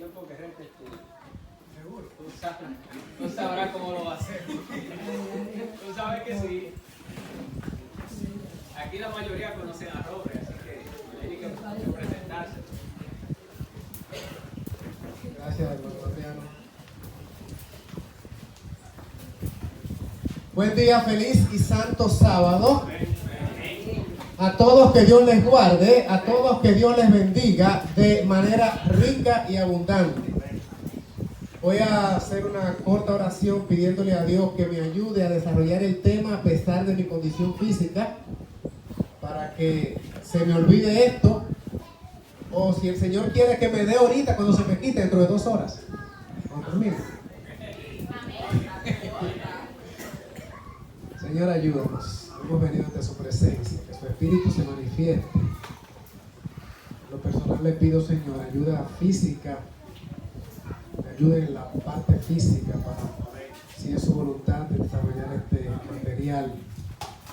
tiempo que rente seguro. Tú sabrás cómo lo va a hacer. Tú sabes que sí. Aquí la mayoría conocen a Robert, así que hay que presentarse. Gracias, hermano Adriano. Buen día, feliz y santo sábado. A todos que Dios les guarde, a todos que Dios les bendiga de manera rica y abundante. Voy a hacer una corta oración pidiéndole a Dios que me ayude a desarrollar el tema a pesar de mi condición física, para que se me olvide esto, o si el Señor quiere que me dé ahorita cuando se me quite dentro de 2 horas. Conmigo. Señor, ayúdanos. Hemos venido ante su presencia, que su Espíritu se manifieste. En lo personal le pido, Señor, ayuda física, me ayude en la parte física para, si es su voluntad, de desarrollar este material,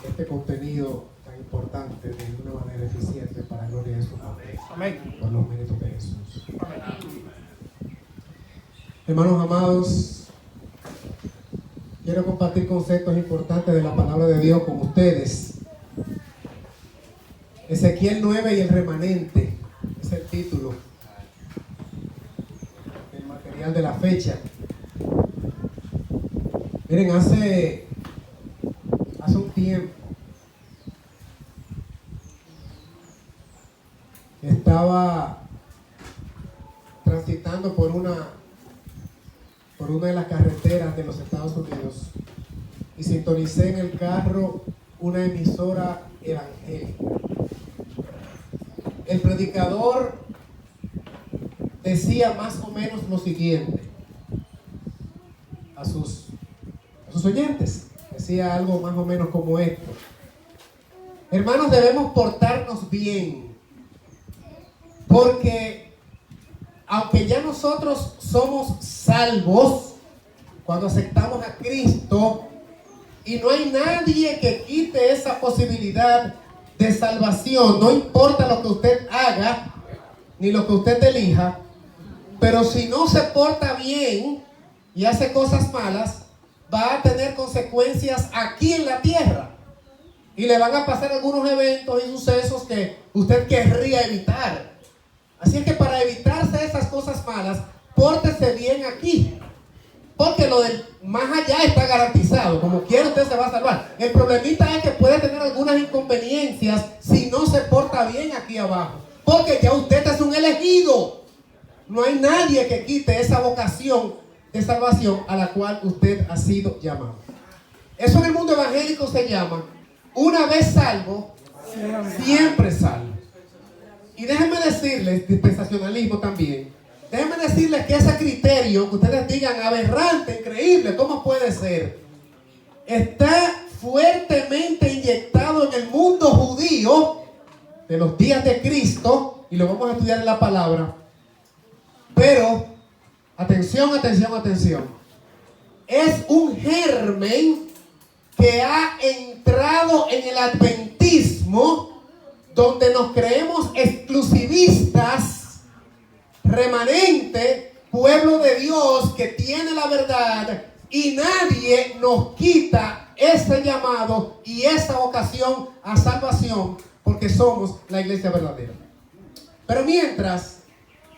este contenido tan importante de una manera eficiente para la gloria de su nombre. Amén. Por los méritos de Jesús. Amén. Hermanos amados, quiero compartir conceptos importantes de la palabra de Dios con ustedes. Ezequiel 9 y el remanente es el título del material de la fecha. Miren, hace un tiempo estaba transitando por una de las carreteras de los Estados Unidos y sintonicé en el carro una emisora evangélica. El predicador decía más o menos lo siguiente a sus oyentes. Decía algo más o menos como esto: hermanos, debemos portarnos bien, porque aunque ya nosotros somos salvos cuando aceptamos a Cristo, y no hay nadie que quite esa posibilidad de salvación, no importa lo que usted haga ni lo que usted elija, pero si no se porta bien y hace cosas malas, va a tener consecuencias aquí en la tierra y le van a pasar algunos eventos y sucesos que usted querría evitar. Así es que para evitarse esas cosas malas, pórtese bien aquí, porque lo del más allá está garantizado. Como quiera usted se va a salvar. El problemita es que puede tener algunas inconveniencias si no se porta bien aquí abajo, porque ya usted es un elegido. No hay nadie que quite esa vocación de salvación a la cual usted ha sido llamado. Eso en el mundo evangélico se llama: una vez salvo, siempre salvo. Y déjenme decirles, dispensacionalismo también, déjenme decirles que ese criterio que ustedes digan aberrante, increíble, ¿cómo puede ser?, está fuertemente inyectado en el mundo judío de los días de Cristo, y lo vamos a estudiar en la palabra. Pero, atención, atención, atención, es un germen que ha entrado en el adventismo, donde nos creemos exclusivistas, remanente, pueblo de Dios que tiene la verdad, y nadie nos quita ese llamado y esa vocación a salvación, porque somos la iglesia verdadera. Pero mientras,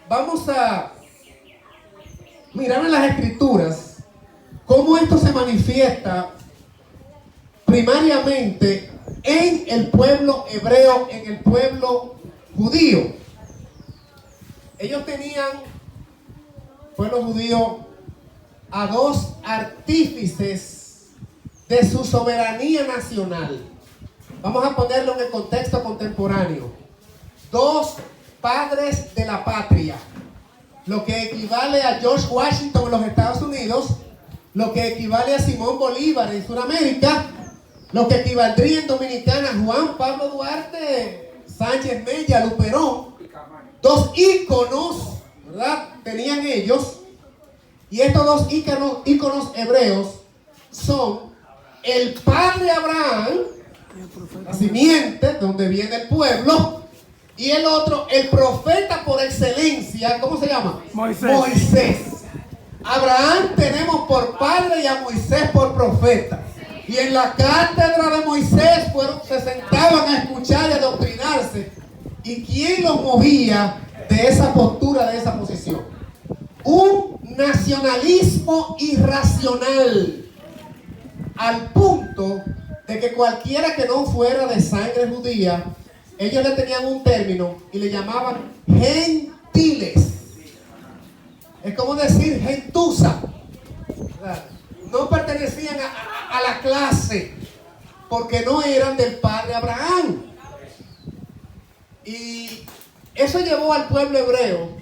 vamos a mirar en las escrituras cómo esto se manifiesta primariamente en el pueblo hebreo, en el pueblo judío. Ellos tenían, pueblo judío, a 2 artífices de su soberanía nacional. Vamos a ponerlo en el contexto contemporáneo: 2 padres de la patria, lo que equivale a George Washington en los Estados Unidos, lo que equivale a Simón Bolívar en Sudamérica, lo que equivaldría en Dominicana Juan Pablo Duarte, Sánchez Mella, Luperón. 2 íconos, ¿verdad?, tenían ellos. Y estos 2 íconos hebreos son el padre Abraham, la simiente donde viene el pueblo, Y el otro, el profeta por excelencia, ¿cómo se llama? Moisés. Abraham tenemos por padre y a Moisés por profeta. Y en la cátedra de Moisés se sentaban a escuchar y a doctrinarse. ¿Y quién los movía de esa postura, de esa posición? Un nacionalismo irracional, al punto de que cualquiera que no fuera de sangre judía, ellos le tenían un término y le llamaban gentiles. Es como decir gentuza. No pertenecían a la clase porque no eran del padre Abraham. Y eso llevó al pueblo hebreo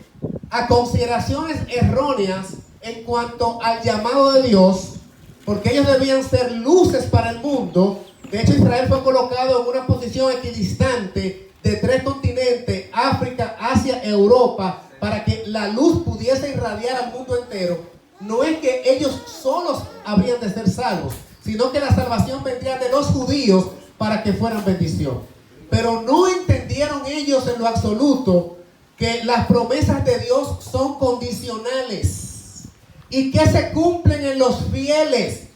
a consideraciones erróneas en cuanto al llamado de Dios, porque ellos debían ser luces para el mundo. De hecho, Israel fue colocado en una posición equidistante de 3 continentes, África, Asia, Europa, para que la luz pudiese irradiar al mundo entero. No es que ellos solos habrían de ser salvos, sino que la salvación vendría de los judíos para que fueran bendición. Pero no entendieron ellos en lo absoluto que las promesas de Dios son condicionales y que se cumplen en los fieles,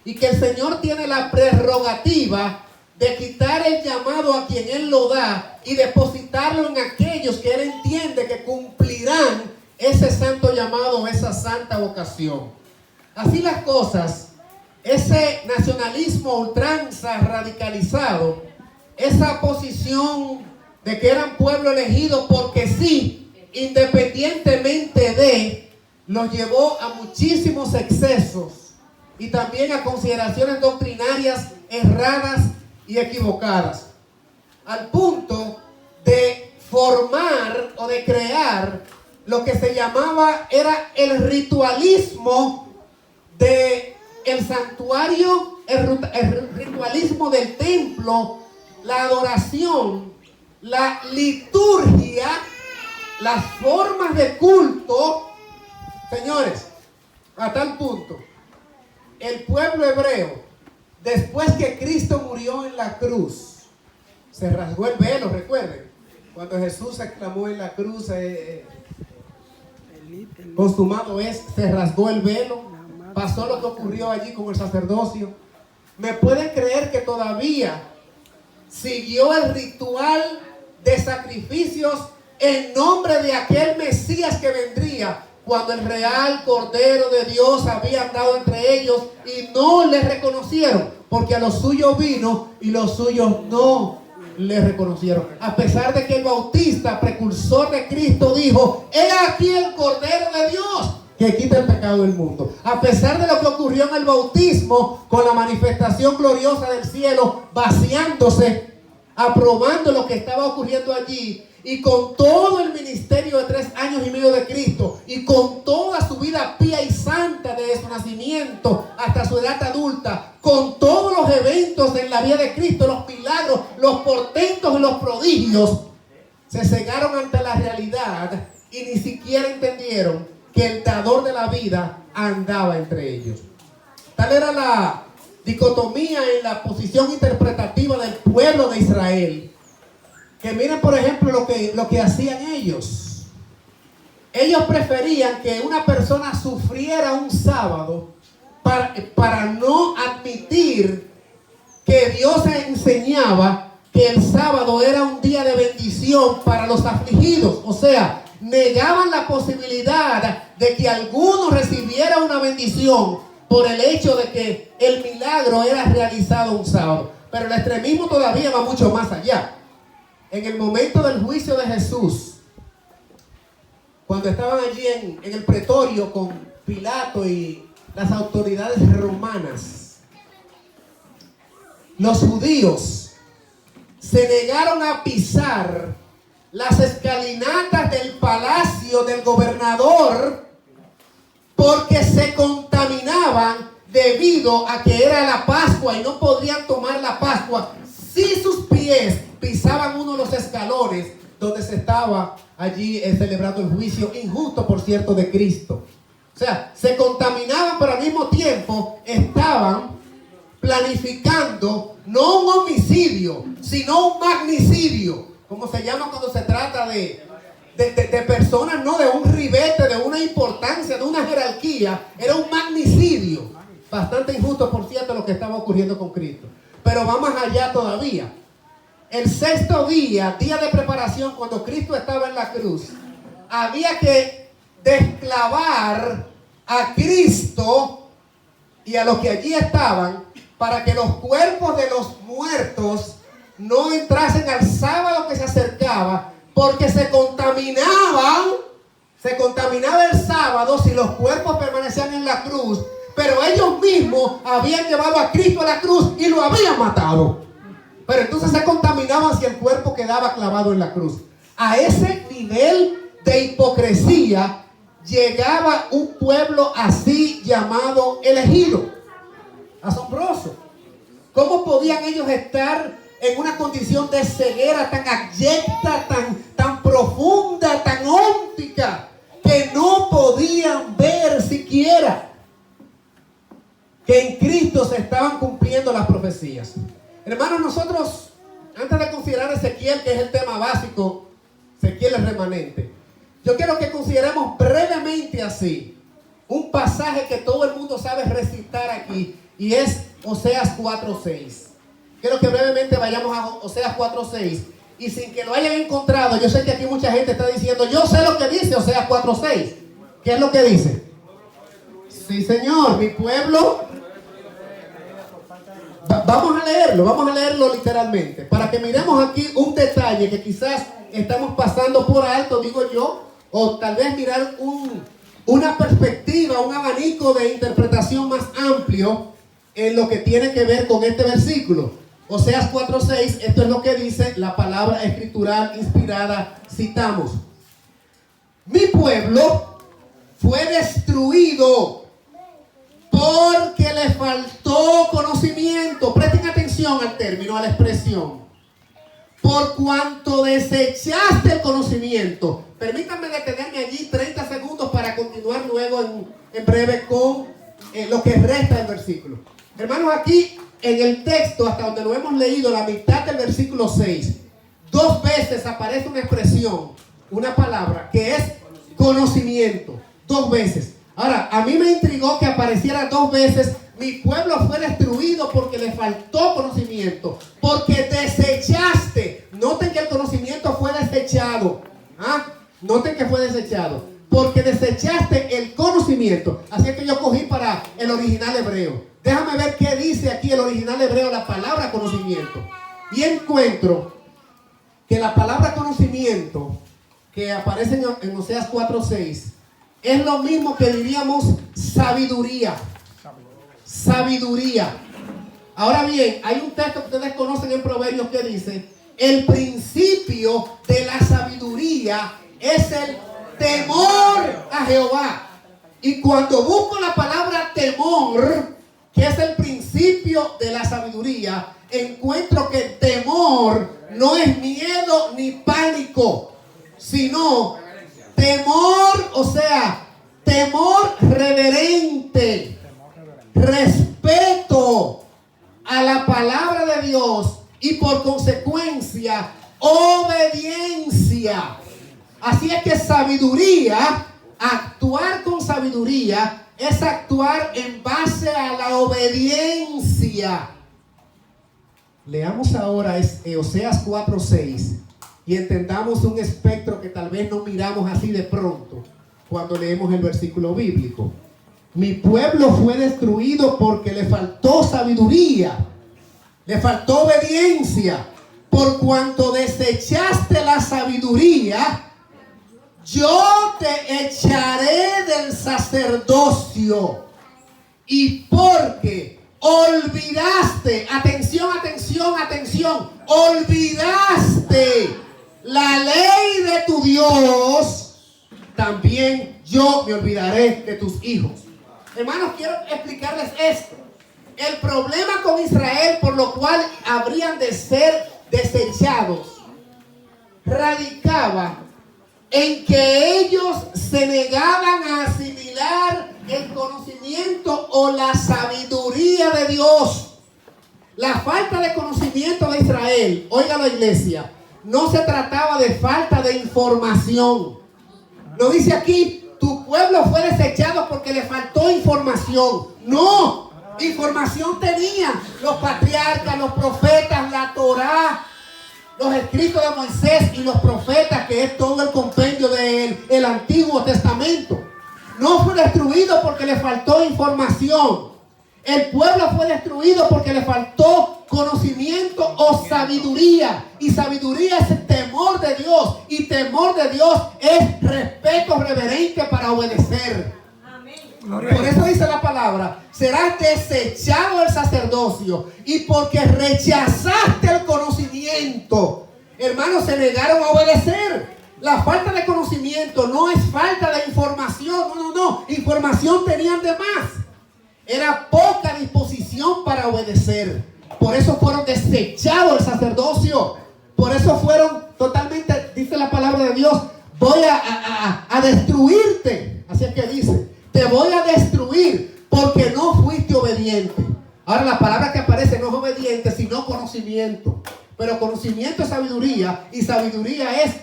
y que el Señor tiene la prerrogativa de quitar el llamado a quien Él lo da y depositarlo en aquellos que Él entiende que cumplirán ese santo llamado, esa santa vocación. Así las cosas, ese nacionalismo a ultranza radicalizado, esa posición de que eran pueblo elegido porque sí, independientemente de, los llevó a muchísimos excesos y también a consideraciones doctrinarias erradas y equivocadas, al punto de formar o de crear lo que se llamaba, era el ritualismo de el santuario, el ritualismo del templo, la adoración, la liturgia, las formas de culto. Señores, a tal punto, el pueblo hebreo, después que Cristo murió en la cruz, se rasgó el velo. Recuerden, cuando Jesús exclamó en la cruz, consumado es, se rasgó el velo. Pasó lo que ocurrió allí con el sacerdocio. ¿Me pueden creer que todavía siguió el ritual de sacrificios en nombre de aquel Mesías que vendría, cuando el real Cordero de Dios había andado entre ellos y no le reconocieron? Porque a los suyos vino y los suyos no le reconocieron? A pesar de que el Bautista, precursor de Cristo, dijo: he aquí el Cordero de Dios que quita el pecado del mundo. A pesar de lo que ocurrió en el bautismo, con la manifestación gloriosa del cielo vaciándose, aprobando lo que estaba ocurriendo allí, y con todo el ministerio de 3 años y medio de Cristo, y con toda su vida pía y santa desde su nacimiento hasta su edad adulta, con todos los eventos en la vida de Cristo, los milagros, los portentos y los prodigios, se cegaron ante la realidad y ni siquiera entendieron que el dador de la vida andaba entre ellos. Tal era la dicotomía en la posición interpretativa del pueblo de Israel, que miren, por ejemplo, lo que hacían ellos. Ellos preferían que una persona sufriera un sábado para no admitir que Dios enseñaba que el sábado era un día de bendición para los afligidos. O sea, negaban la posibilidad de que alguno recibiera una bendición por el hecho de que el milagro era realizado un sábado. Pero el extremismo todavía va mucho más allá. En el momento del juicio de Jesús, cuando estaban allí en el pretorio con Pilato y las autoridades romanas, los judíos se negaron a pisar las escalinatas del palacio del gobernador porque se contaminaban debido a que era la Pascua y no podrían tomar la Pascua si sus pies pisaban uno de los escalones donde se estaba allí celebrando el juicio injusto, por cierto, de Cristo. O sea, se contaminaban, pero al mismo tiempo estaban planificando no un homicidio, sino un magnicidio. como se llama cuando se trata de personas, no de un ribete, de una importancia, de una jerarquía. Era un magnicidio. Bastante injusto, por cierto, lo que estaba ocurriendo con Cristo. Pero va más allá todavía. El sexto día, día de preparación, cuando Cristo estaba en la cruz, había que desclavar a Cristo y a los que allí estaban, para que los cuerpos de los muertos no entrasen al sábado que se acercaba, porque se contaminaba el sábado si los cuerpos permanecían en la cruz. Pero ellos mismos habían llevado a Cristo a la cruz y lo habían matado. Pero entonces se contaminaban si el cuerpo quedaba clavado en la cruz. A ese nivel de hipocresía llegaba un pueblo así llamado elegido. Asombroso. ¿Cómo podían ellos estar en una condición de ceguera tan abyecta, tan profunda, tan óptica, que no podían ver siquiera que en Cristo se estaban cumpliendo las profecías? Hermanos, nosotros, antes de considerar Ezequiel, que es el tema básico, Ezequiel es remanente, yo quiero que consideremos brevemente así un pasaje que todo el mundo sabe recitar aquí, y es Oseas 4:6. Quiero que brevemente vayamos a Oseas 4:6, y sin que lo hayan encontrado, yo sé que aquí mucha gente está diciendo, yo sé lo que dice Oseas 4:6. ¿Qué es lo que dice? Sí, Señor, mi pueblo. Vamos a leerlo literalmente, para que miremos aquí un detalle que quizás estamos pasando por alto, digo yo, o tal vez mirar una perspectiva, un abanico de interpretación más amplio en lo que tiene que ver con este versículo. Oseas 4:6, esto es lo que dice la palabra escritural inspirada, citamos: mi pueblo fue destruido porque le faltó conocimiento. Presten atención al término, a la expresión. Por cuanto desechaste el conocimiento. Permítanme detenerme allí 30 segundos para continuar luego en breve con lo que resta del versículo. Hermanos, aquí en el texto, hasta donde lo hemos leído, la mitad del versículo 6, 2 veces aparece una expresión, una palabra, que es conocimiento. 2 veces. Ahora, a mí me intrigó que apareciera 2 veces: mi pueblo fue destruido porque le faltó conocimiento, porque desechaste. Noten que el conocimiento fue desechado. Noten que fue desechado, porque desechaste el conocimiento. Así que yo cogí para el original hebreo. Déjame ver qué dice aquí el original hebreo, la palabra conocimiento. Y encuentro que la palabra conocimiento, que aparece en Oseas 4:6, es lo mismo que diríamos sabiduría. Sabiduría. Ahora bien, hay un texto que ustedes conocen en Proverbios que dice: el principio de la sabiduría es el temor a Jehová. Y cuando busco la palabra temor, que es el principio de la sabiduría, encuentro que temor no es miedo ni pánico, sino temor, o sea, temor reverente, respeto a la palabra de Dios y por consecuencia obediencia. Así es que sabiduría, actuar con sabiduría, es actuar en base a la obediencia. Leamos ahora Oseas 4:6 y entendamos un espectro que tal vez no miramos así de pronto cuando leemos el versículo bíblico. Mi pueblo fue destruido porque le faltó sabiduría, le faltó obediencia. Por cuanto desechaste la sabiduría, yo te echaré del sacerdocio. Y porque olvidaste, atención, olvidaste la ley de tu Dios, también yo me olvidaré de tus hijos. Hermanos, quiero explicarles esto. El problema con Israel, por lo cual habrían de ser desechados, radicaba en que ellos se negaban a asimilar el conocimiento o la sabiduría de Dios. La falta de conocimiento de Israel, oiga la iglesia, no se trataba de falta de información. No dice aquí, tu pueblo fue desechado porque le faltó información. No, información tenía los patriarcas, los profetas, la Torá, los escritos de Moisés y los profetas, que es todo el compendio del Antiguo Testamento. No fue destruido porque le faltó información. El pueblo fue destruido porque le faltó conocimiento o sabiduría. Y sabiduría es el temor de Dios. Y temor de Dios es respeto reverente para obedecer. Por eso dice la palabra, serás desechado el sacerdocio. Y porque rechazaste el conocimiento, hermanos, se negaron a obedecer. La falta de conocimiento no es falta de información. No. Información tenían de más. Era poca disposición para obedecer. Por eso fueron desechados el sacerdocio. Por eso fueron totalmente, dice la palabra de Dios, voy a destruirte. Así es que dice, te voy a destruir porque no fuiste obediente. Ahora la palabra que aparece no es obediente, sino conocimiento. Pero conocimiento es sabiduría, y sabiduría es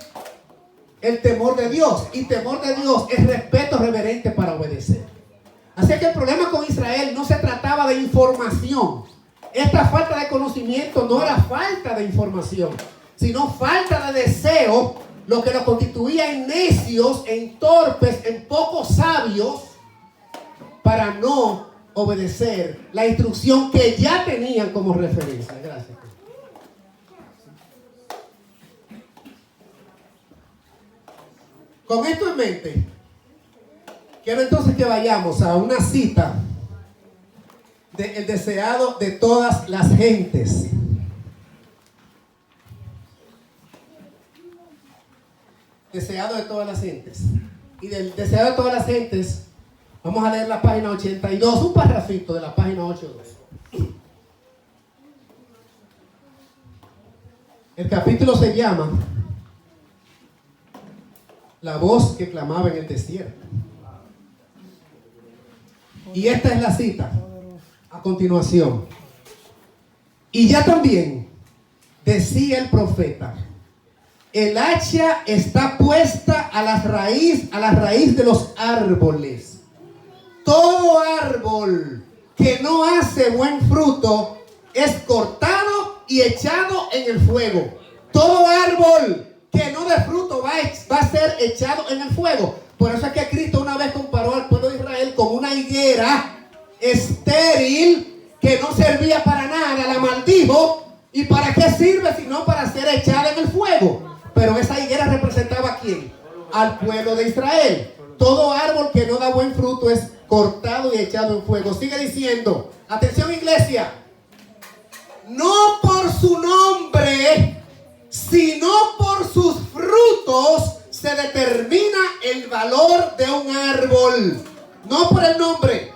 el temor de Dios. Y temor de Dios es respeto reverente para obedecer. Así que el problema con Israel no se trataba de información. Esta falta de conocimiento no era falta de información, sino falta de deseo, lo que los constituía en necios, en torpes, en poco sabios, para no obedecer la instrucción que ya tenían como referencia. Gracias. Con esto en mente, quiero entonces que vayamos a una cita del deseado de todas las gentes. Deseado de todas las gentes. Y del deseado de todas las gentes, vamos a leer la página 82, un parrafito de la página 82. El capítulo se llama La voz que clamaba en el desierto. Y esta es la cita a continuación. Y ya también decía el profeta, el hacha está puesta a la raíz de los árboles. Todo árbol que no hace buen fruto es cortado y echado en el fuego. Todo árbol que no dé fruto va a ser echado en el fuego. Por eso es que Cristo una vez comparó al pueblo de Israel con una higuera estéril que no servía para nada, la maldijo. ¿Y para qué sirve sino para ser echada en el fuego? Pero esa higuera representaba ¿a quién? Al pueblo de Israel. Todo árbol que no da buen fruto es cortado y echado en fuego. Sigue diciendo, atención iglesia, no por su nombre, sino por sus frutos se determina el valor de un árbol. No por el nombre.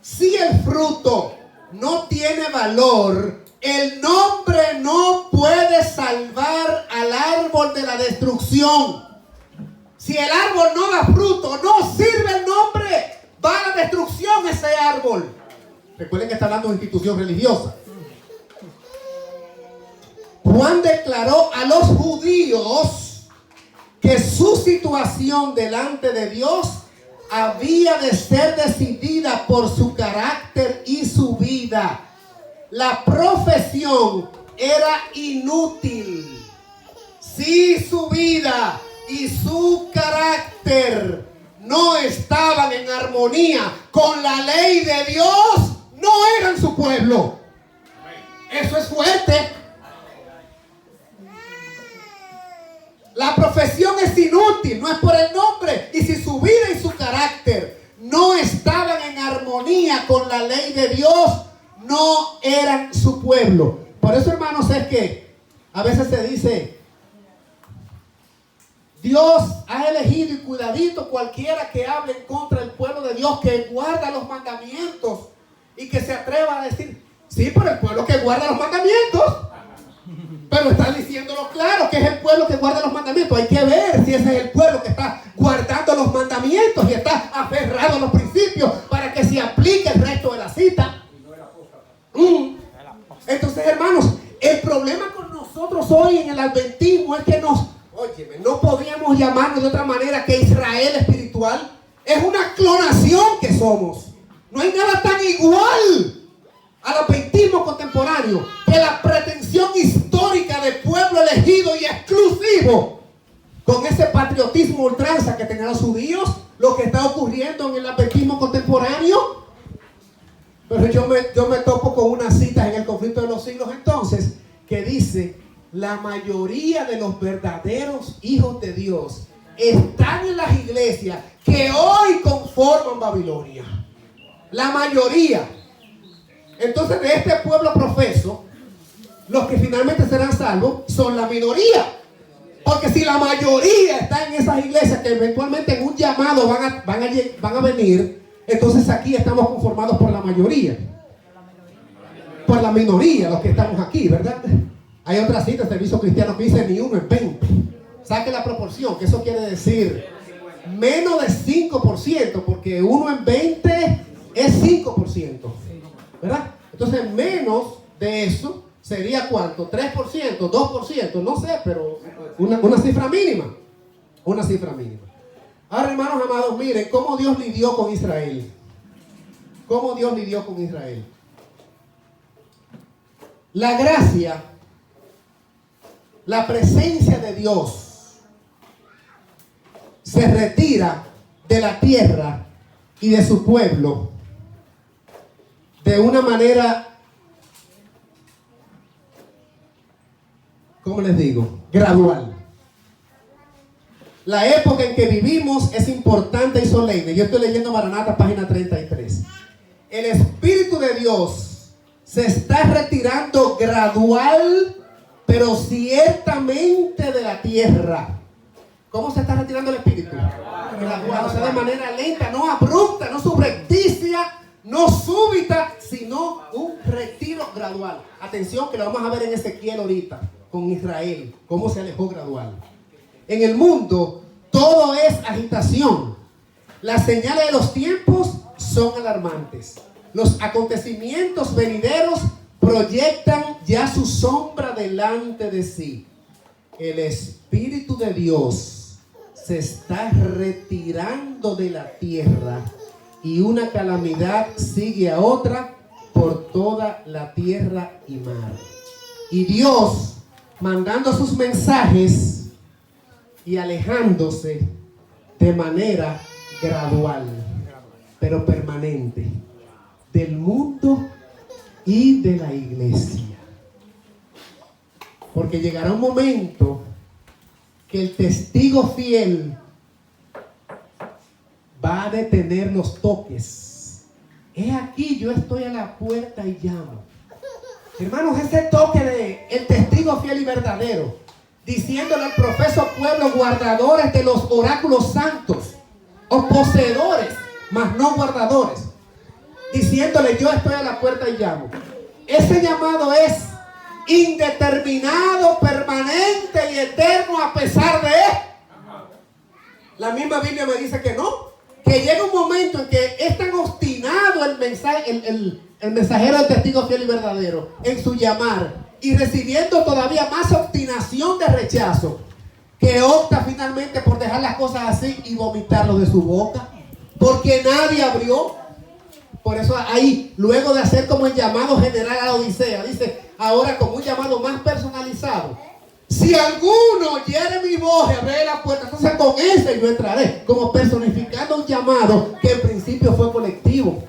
Si el fruto no tiene valor, el nombre no puede salvar al árbol de la destrucción. Si el árbol no da fruto, no sirve el nombre, va a la destrucción ese árbol. Recuerden que está hablando de institución religiosa. Juan declaró a los judíos que su situación delante de Dios había de ser decidida por su carácter y su vida. La profesión era inútil si su vida y su carácter no estaban en armonía con la ley de Dios. No eran su pueblo. Eso es fuerte. La profesión es inútil, no es por el nombre. Y si su vida y su carácter no estaban en armonía con la ley de Dios, no eran su pueblo. Por eso, hermanos, es que a veces se dice, Dios ha elegido, y cuidadito cualquiera que hable en contra del pueblo de Dios, que guarda los mandamientos, y que se atreva a decir, sí, pero el pueblo que guarda los mandamientos. Pero está diciéndolo claro, que es el pueblo que guarda los mandamientos. Hay que ver si ese es el pueblo que está guardando los mandamientos y está aferrado a los principios para que se aplique el resto de la cita. Entonces, hermanos, el problema con nosotros hoy en el adventismo pudiéramos llamarnos de otra manera que Israel espiritual. Es una clonación que somos. No hay nada tan igual al adventismo contemporáneo que la pretensión histórica de pueblo elegido y exclusivo, con ese patriotismo ultranza que tenían los judíos, lo que está ocurriendo en el adventismo contemporáneo. Pero yo me topo con unas citas en el Conflicto de los Siglos entonces, que dice: la mayoría de los verdaderos hijos de Dios están en las iglesias que hoy conforman Babilonia. La mayoría. Entonces, de este pueblo profeso, los que finalmente serán salvos son la minoría. Porque si la mayoría está en esas iglesias que eventualmente en un llamado van a venir, entonces aquí estamos conformados por la mayoría. Por la minoría, los que estamos aquí, ¿verdad? Hay otra cita de Servicio Cristiano que dice ni 1 en 20. Saque la proporción, que eso quiere decir menos de 5%, porque 1 en 20 es 5%, ¿verdad? Entonces menos de eso sería ¿cuánto? 3%, 2%, no sé, pero una cifra mínima. Una cifra mínima. Ahora, hermanos amados, miren cómo Dios lidió con Israel. Cómo Dios lidió con Israel. La gracia, la presencia de Dios se retira de la tierra y de su pueblo de una manera, ¿cómo les digo? Gradual. La época en que vivimos es importante y solemne. Yo estoy leyendo Maranata, página 33. El Espíritu de Dios se está retirando gradual, pero ciertamente de la tierra. ¿Cómo se está retirando el Espíritu? Gradual, o sea, de manera lenta, no abrupta, no subrepticia, no súbita, sino un retiro gradual. Atención, que lo vamos a ver en Ezequiel ahorita, con Israel, cómo se alejó gradual. En el mundo, todo es agitación. Las señales de los tiempos son alarmantes. Los acontecimientos venideros proyectan ya su sombra delante de sí. El Espíritu de Dios se está retirando de la tierra y una calamidad sigue a otra por toda la tierra y mar. Y Dios, mandando sus mensajes y alejándose de manera gradual, pero permanente, del mundo y de la iglesia. Porque llegará un momento que el testigo fiel va a detener los toques. He aquí, yo estoy a la puerta y llamo. Hermanos, ese toque de el testigo fiel y verdadero, diciéndole al profeso pueblo, guardadores de los oráculos santos, o poseedores, mas no guardadores, diciéndole: yo estoy a la puerta y llamo. Ese llamado es indeterminado, permanente y eterno a pesar de él. La misma Biblia me dice que no, que llega un momento en que es tan obstinado el mensajero del testigo fiel y verdadero en su llamar, y recibiendo todavía más obstinación de rechazo, que opta finalmente por dejar las cosas así y vomitarlo de su boca, porque nadie abrió. Por eso ahí, luego de hacer como el llamado general a la Odisea, dice ahora como un llamado más personalizado: si alguno oyere mi voz y abre la puerta, entonces con ese yo entraré, como personificando un llamado que en principio fue colectivo.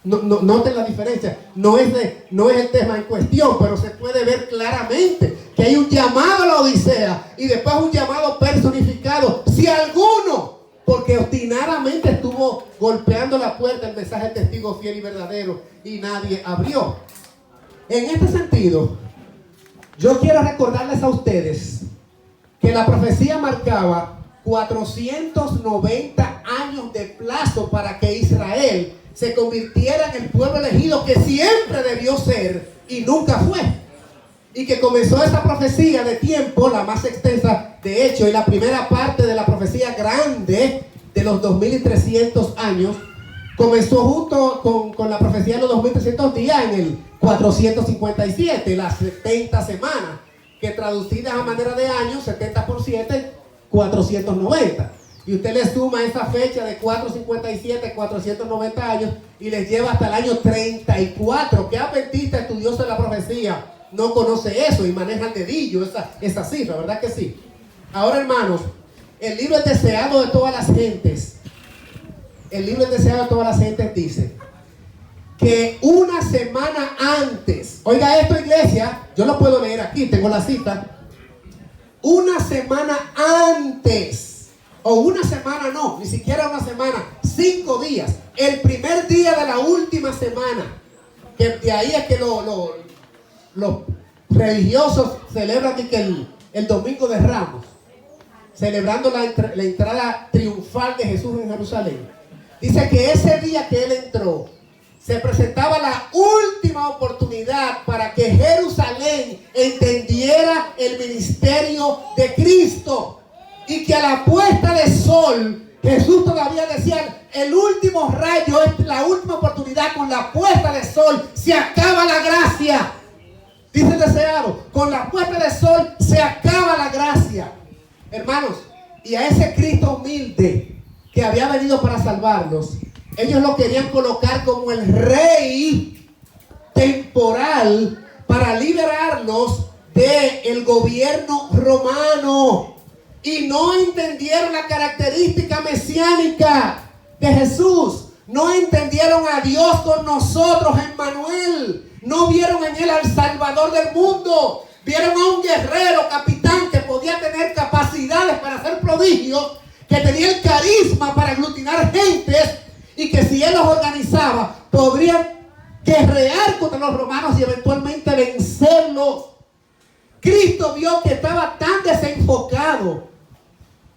Noten la diferencia. No es el tema en cuestión, pero se puede ver claramente que hay un llamado a la Odisea y después un llamado personificado. Si alguno, porque obstinadamente estuvo golpeando la puerta el mensaje del testigo fiel y verdadero y nadie abrió. En este sentido, yo quiero recordarles a ustedes que la profecía marcaba 490 años de plazo para que Israel se convirtiera en el pueblo elegido que siempre debió ser y nunca fue. Y que comenzó esa profecía de tiempo, la más extensa de hecho, y la primera parte de la profecía grande de los 2300 años, comenzó junto con la profecía de los 2300 días en el 457, las 70 semanas, que traducidas a manera de años, 70 por 7, 490. Y usted le suma esa fecha de 457, 490 años y les lleva hasta el año 34. ¿Qué adventista estudioso de la profecía no conoce eso y maneja el dedillo esa cifra? ¿Verdad que sí? Ahora, hermanos, el libro es deseado de todas las gentes. El libro es deseado de todas las gentes dice que una semana antes, oiga esto, iglesia, yo lo puedo leer aquí, tengo la cita. Una semana antes, o una semana no, ni siquiera una semana, 5 días, el primer día de la última semana, que de ahí es que los religiosos celebran que el Domingo de Ramos, celebrando la entrada triunfal de Jesús en Jerusalén. Dice que ese día que él entró, se presentaba la última oportunidad para que Jerusalén entendiera el ministerio de Cristo. Y que a la puesta de sol, Jesús todavía decía, el último rayo es la última oportunidad. Con la puesta de sol se acaba la gracia. Dice el deseado, con la puesta de sol se acaba la gracia. Hermanos, y a ese Cristo humilde que había venido para salvarlos, ellos lo querían colocar como el rey temporal para liberarlos del gobierno romano. Y no entendieron la característica mesiánica de Jesús. No entendieron a Dios con nosotros, Emmanuel. No vieron en él al Salvador del mundo. Vieron a un guerrero, capitán, que podía tener capacidades para hacer prodigios, que tenía el carisma para aglutinar gentes, y que si él los organizaba, podrían guerrear contra los romanos y eventualmente vencerlos. Cristo vio que estaba tan desenfocado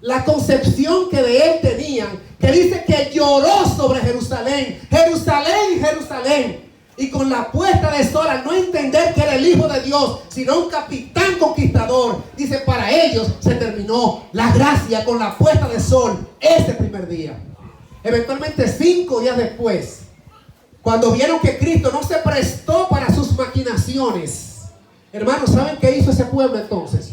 la concepción que de él tenían, que dice que lloró sobre Jerusalén, Jerusalén, Jerusalén. Y con la puesta de sol, al no entender que era el Hijo de Dios, sino un capitán conquistador, dice, para ellos se terminó la gracia con la puesta de sol ese primer día. Eventualmente 5 días después, cuando vieron que Cristo no se prestó para sus maquinaciones, hermanos, ¿saben qué hizo ese pueblo entonces?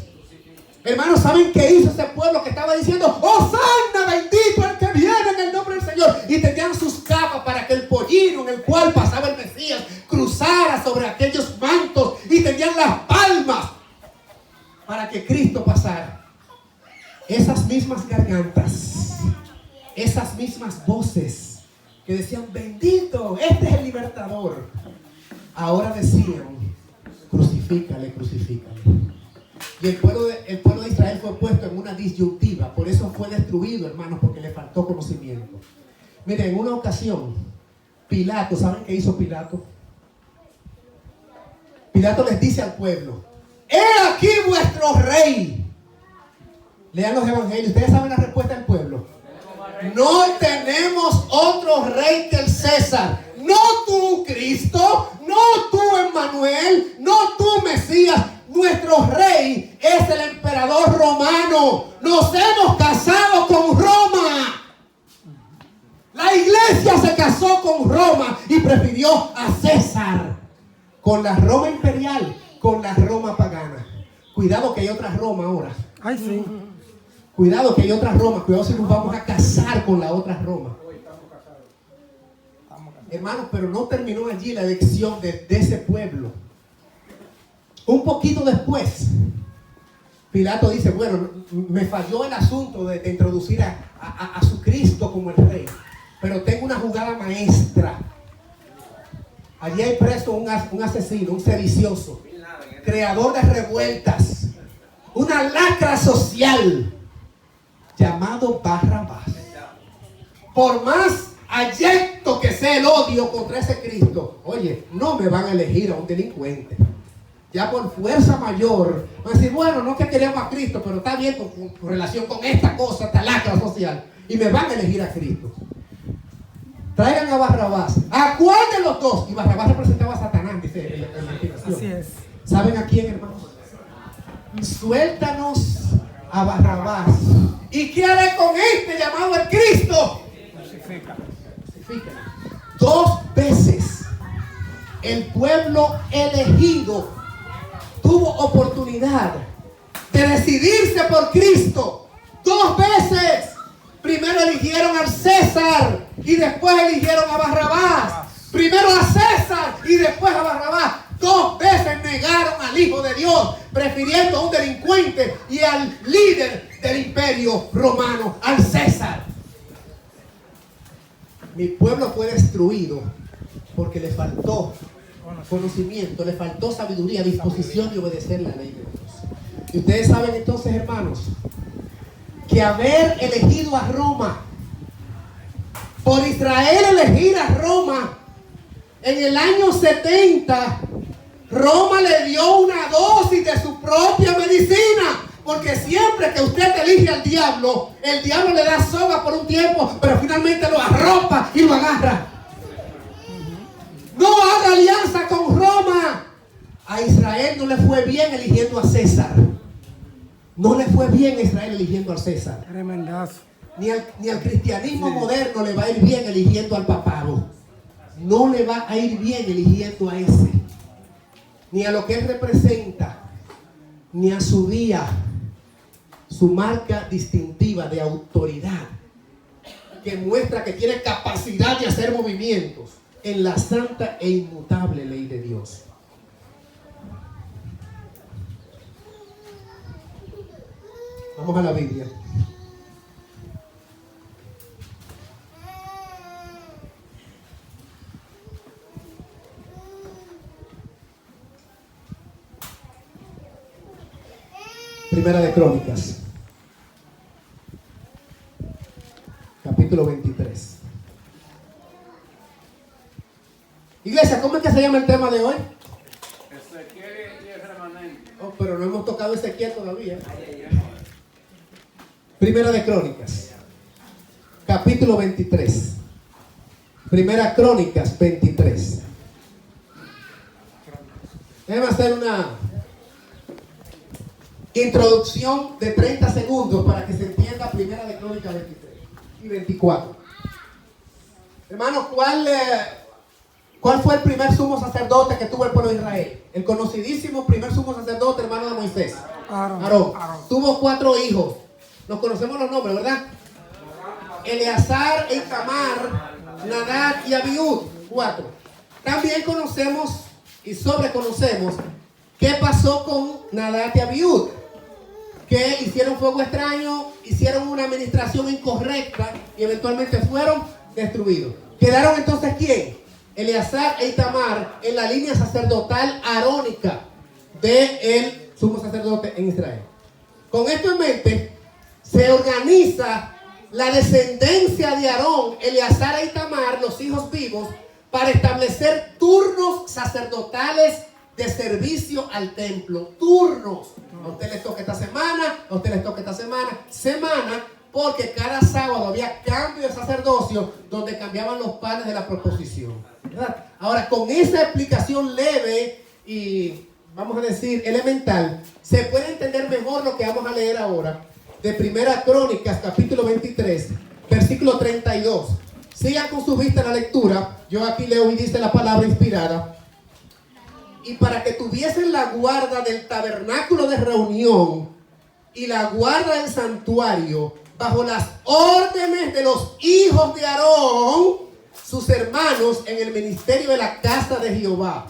Hermanos, ¿saben qué hizo ese pueblo que estaba diciendo, Hosanna, bendito el que viene en el nombre del Señor? Y tenían sus capas para que el pollino en el cual pasaba el Mesías cruzara sobre aquellos mantos, y tenían las palmas para que Cristo pasara. Esas mismas gargantas, esas mismas voces que decían, bendito, este es el libertador, ahora decían, crucifícale, crucifícale. Y el pueblo de Israel fue puesto en una disyuntiva. Por eso fue destruido, hermanos, porque le faltó conocimiento. Miren, en una ocasión, Pilato, ¿saben qué hizo Pilato? Pilato les dice al pueblo, he aquí vuestro rey. Lean los evangelios. Ustedes saben la respuesta del pueblo. No tenemos otro rey que el César. No tú, Cristo. No tú, Emmanuel. No tú, Mesías. Nuestro rey es el emperador romano. Nos hemos casado con Roma. La iglesia se casó con Roma y prefirió a César. Con la Roma imperial, con la Roma pagana. Cuidado que hay otra Roma ahora. Ay, sí. Cuidado que hay otra Roma. Cuidado si nos vamos a casar con la otra Roma. Hermanos, pero no terminó allí la elección de ese pueblo. Un poquito después, Pilato dice, bueno, me falló el asunto de introducir a su Cristo como el rey, pero tengo una jugada maestra. Allí hay preso un asesino, un sedicioso, creador de revueltas, una lacra social, llamado Barrabás. Por más abyecto que sea el odio contra ese Cristo, oye, no me van a elegir a un delincuente. Ya por fuerza mayor van a decir, bueno, no que queremos a Cristo, pero está bien con relación con esta cosa, esta lacra social, y me van a elegir a Cristo. Traigan a Barrabás. ¿A cuál de los dos? Y Barrabás representaba a Satanás, dice en la inspiración. Así es. ¿Saben a quién, hermanos? Suéltanos a Barrabás. ¿Y qué haré con este llamado el Cristo? Crucifícalo. 2 veces el pueblo elegido tuvo oportunidad de decidirse por Cristo. 2 2 veces. Primero eligieron al César y después eligieron a Barrabás. Primero a César y después a Barrabás. 2 veces negaron al Hijo de Dios, prefiriendo a un delincuente y al líder del imperio romano, al César. Mi pueblo fue destruido porque le faltó conocimiento, le faltó sabiduría, disposición de obedecer la ley de Dios. Y ustedes saben entonces, hermanos, que haber elegido a Roma, por Israel elegir a Roma, en el año 70, Roma le dio una dosis de su propia medicina. Porque siempre que usted elige al diablo, el diablo le da soga por un tiempo, pero finalmente lo arropa y lo agarra. No haga alianza con Roma. A Israel no le fue bien eligiendo a César. No le fue bien a Israel eligiendo al César. Tremendazo. Ni al cristianismo moderno le va a ir bien eligiendo al papado. No le va a ir bien eligiendo a ese. Ni a lo que él representa. Ni a su día. Su marca distintiva de autoridad. Que muestra que tiene capacidad de hacer movimientos en la santa e inmutable ley de Dios. Vamos a la Biblia. Primera de Crónicas, capítulo 23. Iglesia, ¿cómo es que se llama el tema de hoy? Ezequiel y el remanente. Oh, pero no hemos tocado Ezequiel todavía. Primera de Crónicas, capítulo 23. Primera Crónicas 23. Déjame hacer una introducción de 30 segundos para que se entienda Primera de Crónicas 23 y 24. Hermanos, ¿cuál fue el primer sumo sacerdote que tuvo el pueblo de Israel? El conocidísimo primer sumo sacerdote, hermano de Moisés, Aarón. Tuvo 4 hijos. Nos conocemos los nombres, ¿verdad? Eleazar, Itamar, Nadab y Abiud. 4. También conocemos y sobreconocemos qué pasó con Nadab y Abiud. Que hicieron fuego extraño, hicieron una administración incorrecta y eventualmente fueron destruidos. ¿Quedaron entonces quién? Eleazar e Itamar en la línea sacerdotal arónica del sumo sacerdote en Israel. Con esto en mente, se organiza la descendencia de Aarón, Eleazar e Itamar, los hijos vivos, para establecer turnos sacerdotales de servicio al templo. Turnos. A usted les toca esta semana, a usted les toca esta semana, porque cada sábado había cambio de sacerdocio donde cambiaban los panes de la proposición, ¿verdad? Ahora, con esa explicación leve y vamos a decir elemental, se puede entender mejor lo que vamos a leer ahora de Primera Crónicas, capítulo 23, versículo 32. Sigan con su vista la lectura. Yo aquí leo y dice la palabra inspirada. Y para que tuviesen la guarda del tabernáculo de reunión y la guarda del santuario bajo las órdenes de los hijos de Aarón, sus hermanos, en el ministerio de la casa de Jehová.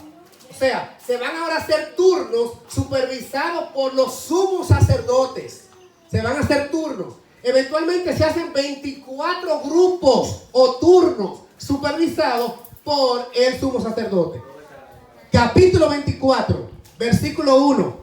O sea, se van ahora a hacer turnos supervisados por los sumos sacerdotes. Se van a hacer turnos. Eventualmente se hacen 24 grupos o turnos supervisados por el sumo sacerdote. Capítulo 24, versículo 1.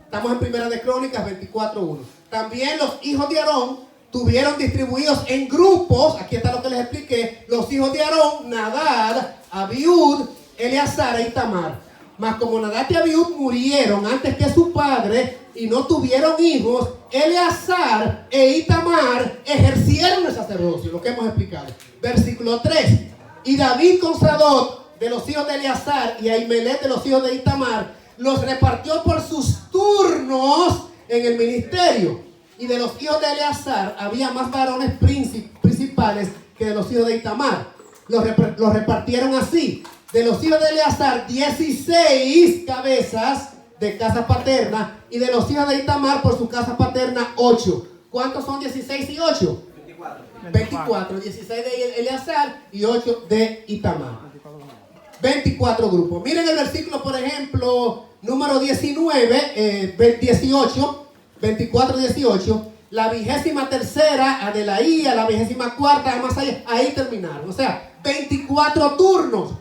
Estamos en Primera de Crónicas 24:1. También los hijos de Aarón tuvieron distribuidos en grupos. Aquí está lo que les expliqué. Los hijos de Aarón, Nadab, Abiud, Eleazar e Itamar. Mas como Nadab y Abiud murieron antes que su padre y no tuvieron hijos, Eleazar e Itamar ejercieron el sacerdocio, lo que hemos explicado. Versículo 3. Y David con Sadoc de los hijos de Eleazar y Ahimelech de los hijos de Itamar los repartió por sus turnos en el ministerio. Y de los hijos de Eleazar había más varones principales que de los hijos de Itamar. Los repartieron así. De los hijos de Eleazar 16 cabezas de casa paterna, y de los hijos de Itamar por su casa paterna 8. ¿Cuántos son 16 y 8? 24. 24. 16 de Eleazar y 8 de Itamar. 24 grupos. Miren el versículo, por ejemplo, número 19, 18, 24, 18. La 23ª Adelaía, la 24ª Amasaya, ahí terminaron. O sea, 24 turnos.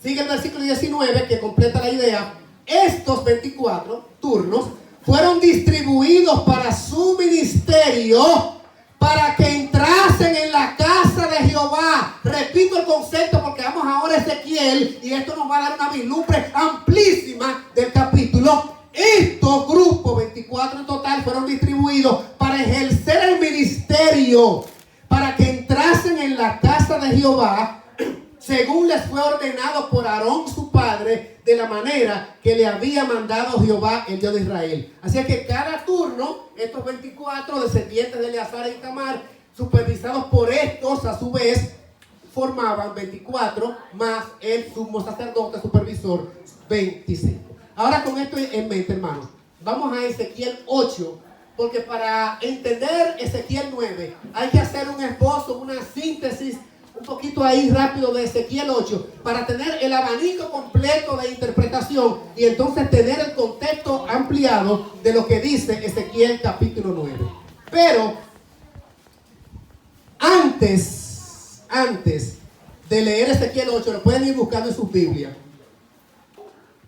Sigue el versículo 19 que completa la idea. Estos 24 turnos fueron distribuidos para su ministerio, para que entrasen en la casa de Jehová. Repito el concepto porque vamos ahora a Ezequiel y esto nos va a dar una vislumbre amplísima del capítulo. Estos grupos, 24 en total, fueron distribuidos para ejercer el ministerio, para que entrasen en la casa de Jehová, según les fue ordenado por Aarón su padre, de la manera que le había mandado Jehová, el Dios de Israel. Así que cada turno, estos 24 descendientes de Eleazar y Itamar, supervisados por estos, a su vez, formaban 24 más el sumo sacerdote supervisor, 25. Ahora, con esto en mente, hermanos, vamos a Ezequiel 8, porque para entender Ezequiel 9 hay que hacer un esbozo, una síntesis un poquito ahí rápido de Ezequiel 8 para tener el abanico completo de interpretación y entonces tener el contexto ampliado de lo que dice Ezequiel capítulo 9. Pero antes de leer Ezequiel 8, lo pueden ir buscando en sus Biblias.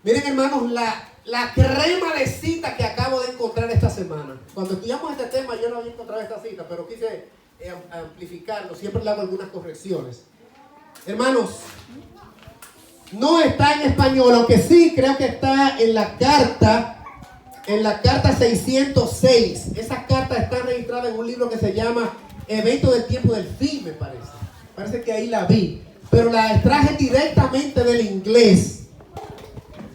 Miren, hermanos, la crema de cita que acabo de encontrar esta semana. Cuando estudiamos este tema yo no había encontrado esta cita, pero quise amplificarlo, siempre le hago algunas correcciones. Hermanos, no está en español, aunque sí creo que está en la carta 606. Esa carta está registrada en un libro que se llama Evento del Tiempo del Fin, me parece. Parece que ahí la vi, pero la extraje directamente del inglés.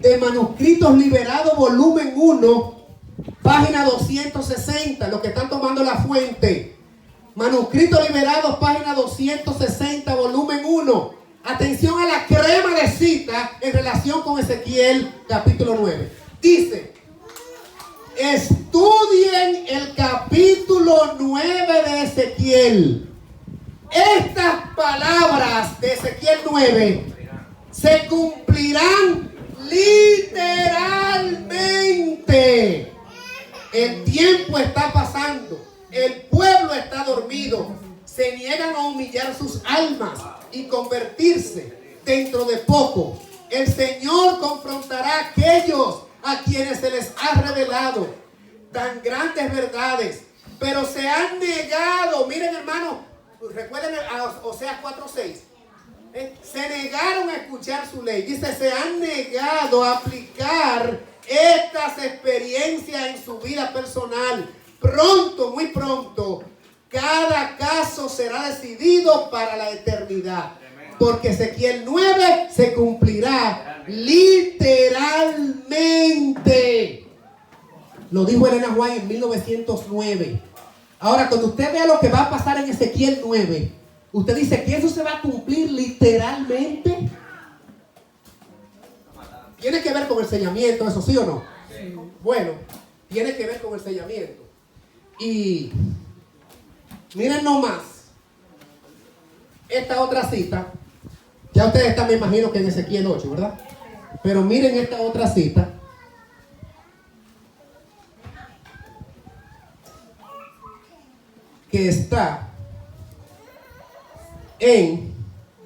De Manuscritos Liberados, volumen 1, página 260, los que están tomando la fuente. Manuscritos Liberados, página 260, volumen 1. Atención a la crema de cita en relación con Ezequiel capítulo 9. Dice: estudien el capítulo 9 de Ezequiel. Estas palabras de Ezequiel 9 se cumplirán literalmente. El tiempo está pasando. El pueblo está dormido. Se niegan a humillar sus almas y convertirse. Dentro de poco, el Señor confrontará a aquellos a quienes se les ha revelado tan grandes verdades, pero se han negado. Miren, hermanos, recuerden a Oseas 4:6. Se negaron a escuchar su ley. Dice, se han negado a aplicar estas experiencias en su vida personal. Pronto, muy pronto, cada caso será decidido para la eternidad. Porque Ezequiel 9 se cumplirá literalmente. Lo dijo Elena White en 1909. Ahora, cuando usted vea lo que va a pasar en Ezequiel 9, usted dice que eso se va a cumplir literalmente. Tiene que ver con el sellamiento, ¿eso sí o no? Sí. Bueno, tiene que ver con el sellamiento. Y miren nomás esta otra cita. Ya ustedes están, me imagino que en Ezequiel 8, ¿verdad? Pero miren esta otra cita. Que está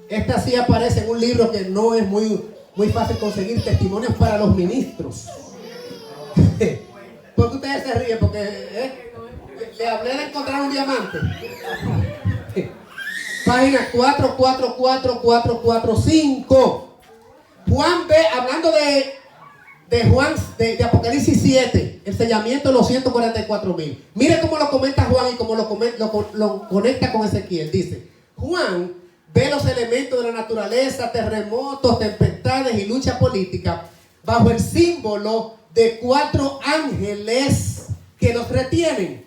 esta sí aparece en un libro que no es muy fácil conseguir, Testimonios para los Ministros. ¿Por qué ustedes se ríen? Porque le hablé de encontrar un diamante. Página 44445. Juan ve, hablando de Juan, de Apocalipsis 7, el sellamiento de los 144,000. Mire cómo lo comenta Juan y cómo lo conecta con Ezequiel. Dice: Juan ve los elementos de la naturaleza, terremotos, tempestades y lucha política bajo el símbolo de 4 ángeles que los retienen.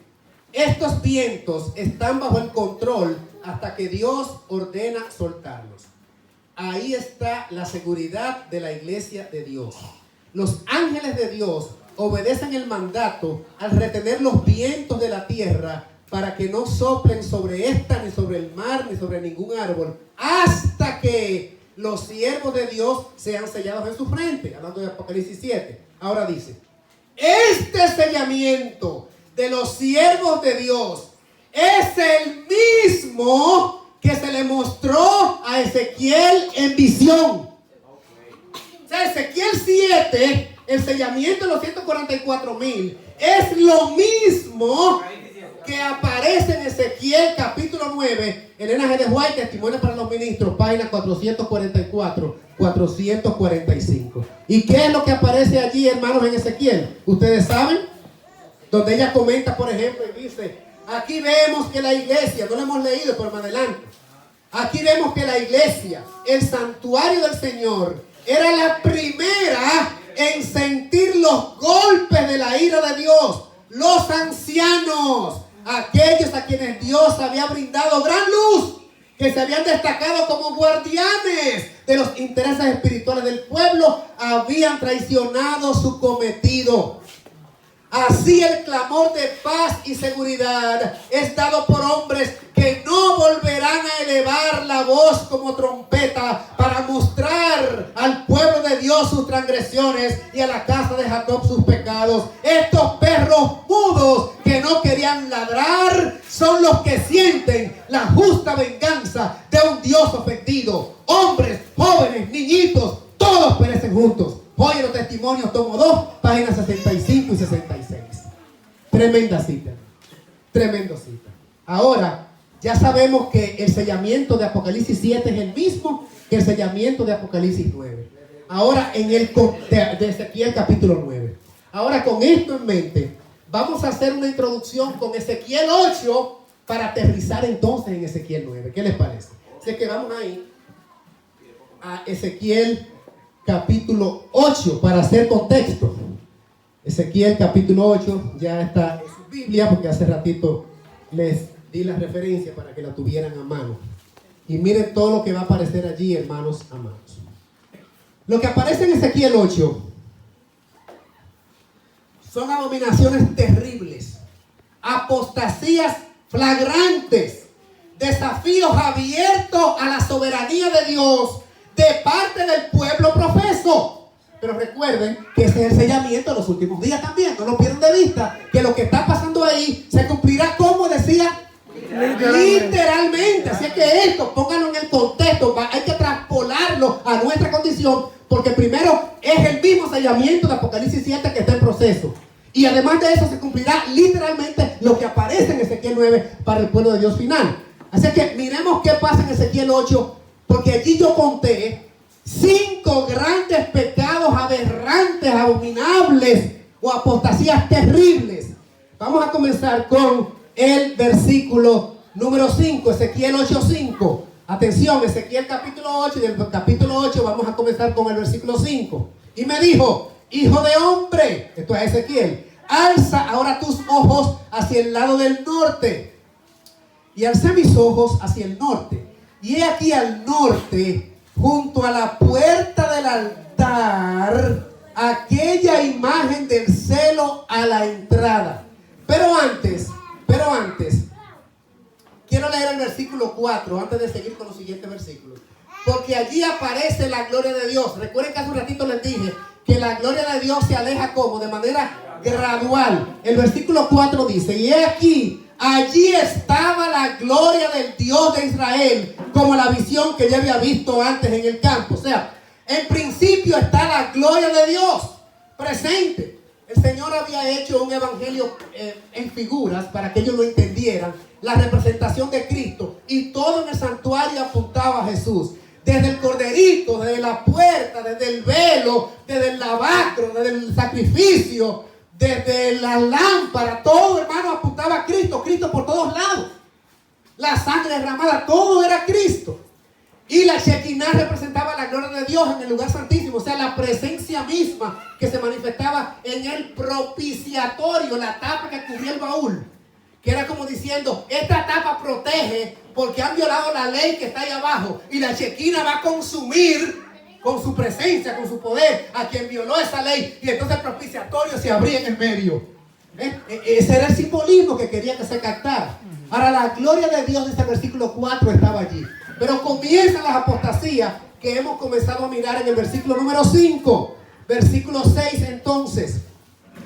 Estos vientos están bajo el control hasta que Dios ordena soltarlos. Ahí está la seguridad de la iglesia de Dios. Los ángeles de Dios obedecen el mandato al retener los vientos de la tierra para que no soplen sobre esta, ni sobre el mar, ni sobre ningún árbol, hasta que los siervos de Dios sean sellados en su frente. Hablando de Apocalipsis 7. Ahora dice, este sellamiento de los siervos de Dios es el mismo que se le mostró a Ezequiel en visión. O sea, Ezequiel 7, el sellamiento de los 144,000, es lo mismo que aparece en Ezequiel capítulo 9, Elena G. de White, Testimonio para los Ministros, página 444, 445. ¿Y qué es lo que aparece allí, hermanos, en Ezequiel? ¿Ustedes saben? Donde ella comenta, por ejemplo, y dice, aquí vemos que la iglesia, no lo hemos leído, pero más adelante, aquí vemos que la iglesia, el santuario del Señor, era la primera en sentir los golpes de la ira de Dios. Los ancianos, aquellos a quienes Dios había brindado gran luz, que se habían destacado como guardianes de los intereses espirituales del pueblo, habían traicionado su cometido. Así el clamor de paz y seguridad es dado por hombres que no volverán a elevar la voz como trompeta para mostrar al pueblo de Dios sus transgresiones y a la casa de Jacob sus pecados. Estos perros mudos que no querían ladrar son los que sienten la justa venganza de un Dios ofendido. Hombres, jóvenes, niñitos, todos perecen juntos. Oye los testimonios, tomo 2, páginas 65 y 66. Tremenda cita. Tremenda cita. Ahora, ya sabemos que el sellamiento de Apocalipsis 7 es el mismo que el sellamiento de Apocalipsis 9. Ahora, en el de Ezequiel capítulo 9. Ahora, con esto en mente, vamos a hacer una introducción con Ezequiel 8 para aterrizar entonces en Ezequiel 9. ¿Qué les parece? Así que vamos ahí a Ezequiel capítulo 8 para hacer contexto. Ezequiel capítulo 8 ya está en su Biblia, porque hace ratito les di la referencia para que la tuvieran a mano. Y miren todo lo que va a aparecer allí, hermanos amados. Lo que aparece en Ezequiel 8 son abominaciones terribles, apostasías flagrantes, desafíos abiertos a la soberanía de Dios de parte del pueblo profeso. Pero recuerden que ese es el sellamiento de los últimos días también. No lo pierdan de vista, que lo que está pasando ahí se cumplirá, como decía, literalmente. Así que esto, pónganlo en el contexto. Hay que traspolarlo a nuestra condición, porque primero es el mismo sellamiento de Apocalipsis 7 que está en proceso. Y además de eso se cumplirá literalmente lo que aparece en Ezequiel 9 para el pueblo de Dios final. Así que miremos qué pasa en Ezequiel 8, porque allí yo conté 5 grandes pecados aberrantes, abominables o apostasías terribles. Vamos a comenzar con el versículo número 5, Ezequiel 8:5. Atención, Ezequiel capítulo 8, y del capítulo 8 vamos a comenzar con el versículo 5. Y me dijo, hijo de hombre, esto es Ezequiel, alza ahora tus ojos hacia el lado del norte. Y alcé mis ojos hacia el norte. Y he aquí al norte, junto a la puerta del altar, aquella imagen del celo a la entrada. Pero antes, quiero leer el versículo 4, antes de seguir con los siguientes versículos. Porque allí aparece la gloria de Dios. Recuerden que hace un ratito les dije que la gloria de Dios se aleja como de manera gradual. El versículo 4 dice, y he aquí, allí estaba la gloria del Dios de Israel, como la visión que ya había visto antes en el campo. O sea, en principio está la gloria de Dios presente. El Señor había hecho un evangelio en figuras para que ellos lo entendieran, la representación de Cristo, y todo en el santuario apuntaba a Jesús. Desde el corderito, desde la puerta, desde el velo, desde el lavacro, desde el sacrificio, desde la lámpara, todo, hermano, apuntaba a Cristo. Cristo por todos lados. La sangre derramada, todo era Cristo. Y la Shekinah representaba la gloria de Dios en el lugar santísimo. O sea, la presencia misma que se manifestaba en el propiciatorio, la tapa que cubría el baúl. Que era como diciendo, esta tapa protege porque han violado la ley que está ahí abajo. Y la Shekinah va a consumir con su presencia, con su poder, a quien violó esa ley. Y entonces el propiciatorio se abría en el medio. Ese era el simbolismo que quería que se captara. Ahora la gloria de Dios, dice el versículo 4, estaba allí. Pero comienzan las apostasías que hemos comenzado a mirar en el versículo número 5. Versículo 6 entonces.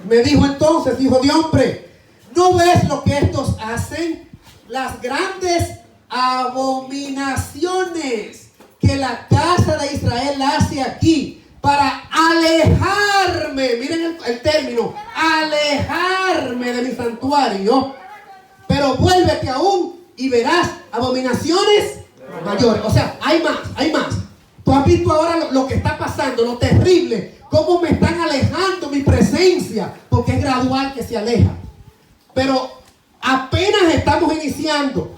Me dijo entonces, hijo de hombre, ¿no ves lo que estos hacen? Las grandes abominaciones que la casa de Israel hace aquí para alejarme, miren el término, alejarme de mi santuario. Pero vuélvete aún y verás abominaciones mayores. O sea, hay más, hay más. Tú has visto ahora lo que está pasando, lo terrible, cómo me están alejando mi presencia, porque es gradual que se aleja. Pero apenas estamos iniciando.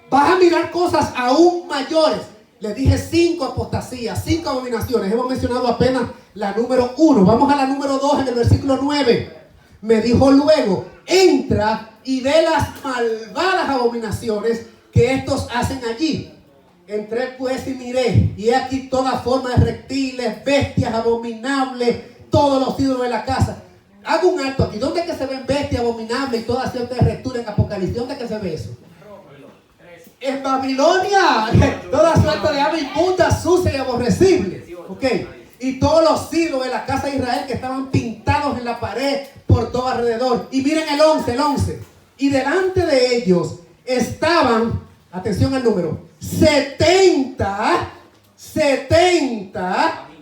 Vas a mirar cosas aún mayores. Les dije 5 apostasías, 5 abominaciones. Hemos mencionado apenas la número 1. Vamos a la número 2 en el versículo 9. Me dijo luego, entra y ve las malvadas abominaciones que estos hacen allí. Entré pues y miré, y he aquí toda forma de reptiles, bestias abominables, todos los ídolos de la casa. Hago un alto aquí. ¿Dónde es que se ven bestias abominables y toda cierta rectura en Apocalipsis? ¿Dónde es que se ve eso? En Babilonia. Toda suerte de ave inmunda, sucia y aborrecible. Ok. Y todos los ídolos de la casa de Israel que estaban pintados en la pared por todo alrededor. Y miren el 11. Y delante de ellos estaban, atención al número, 70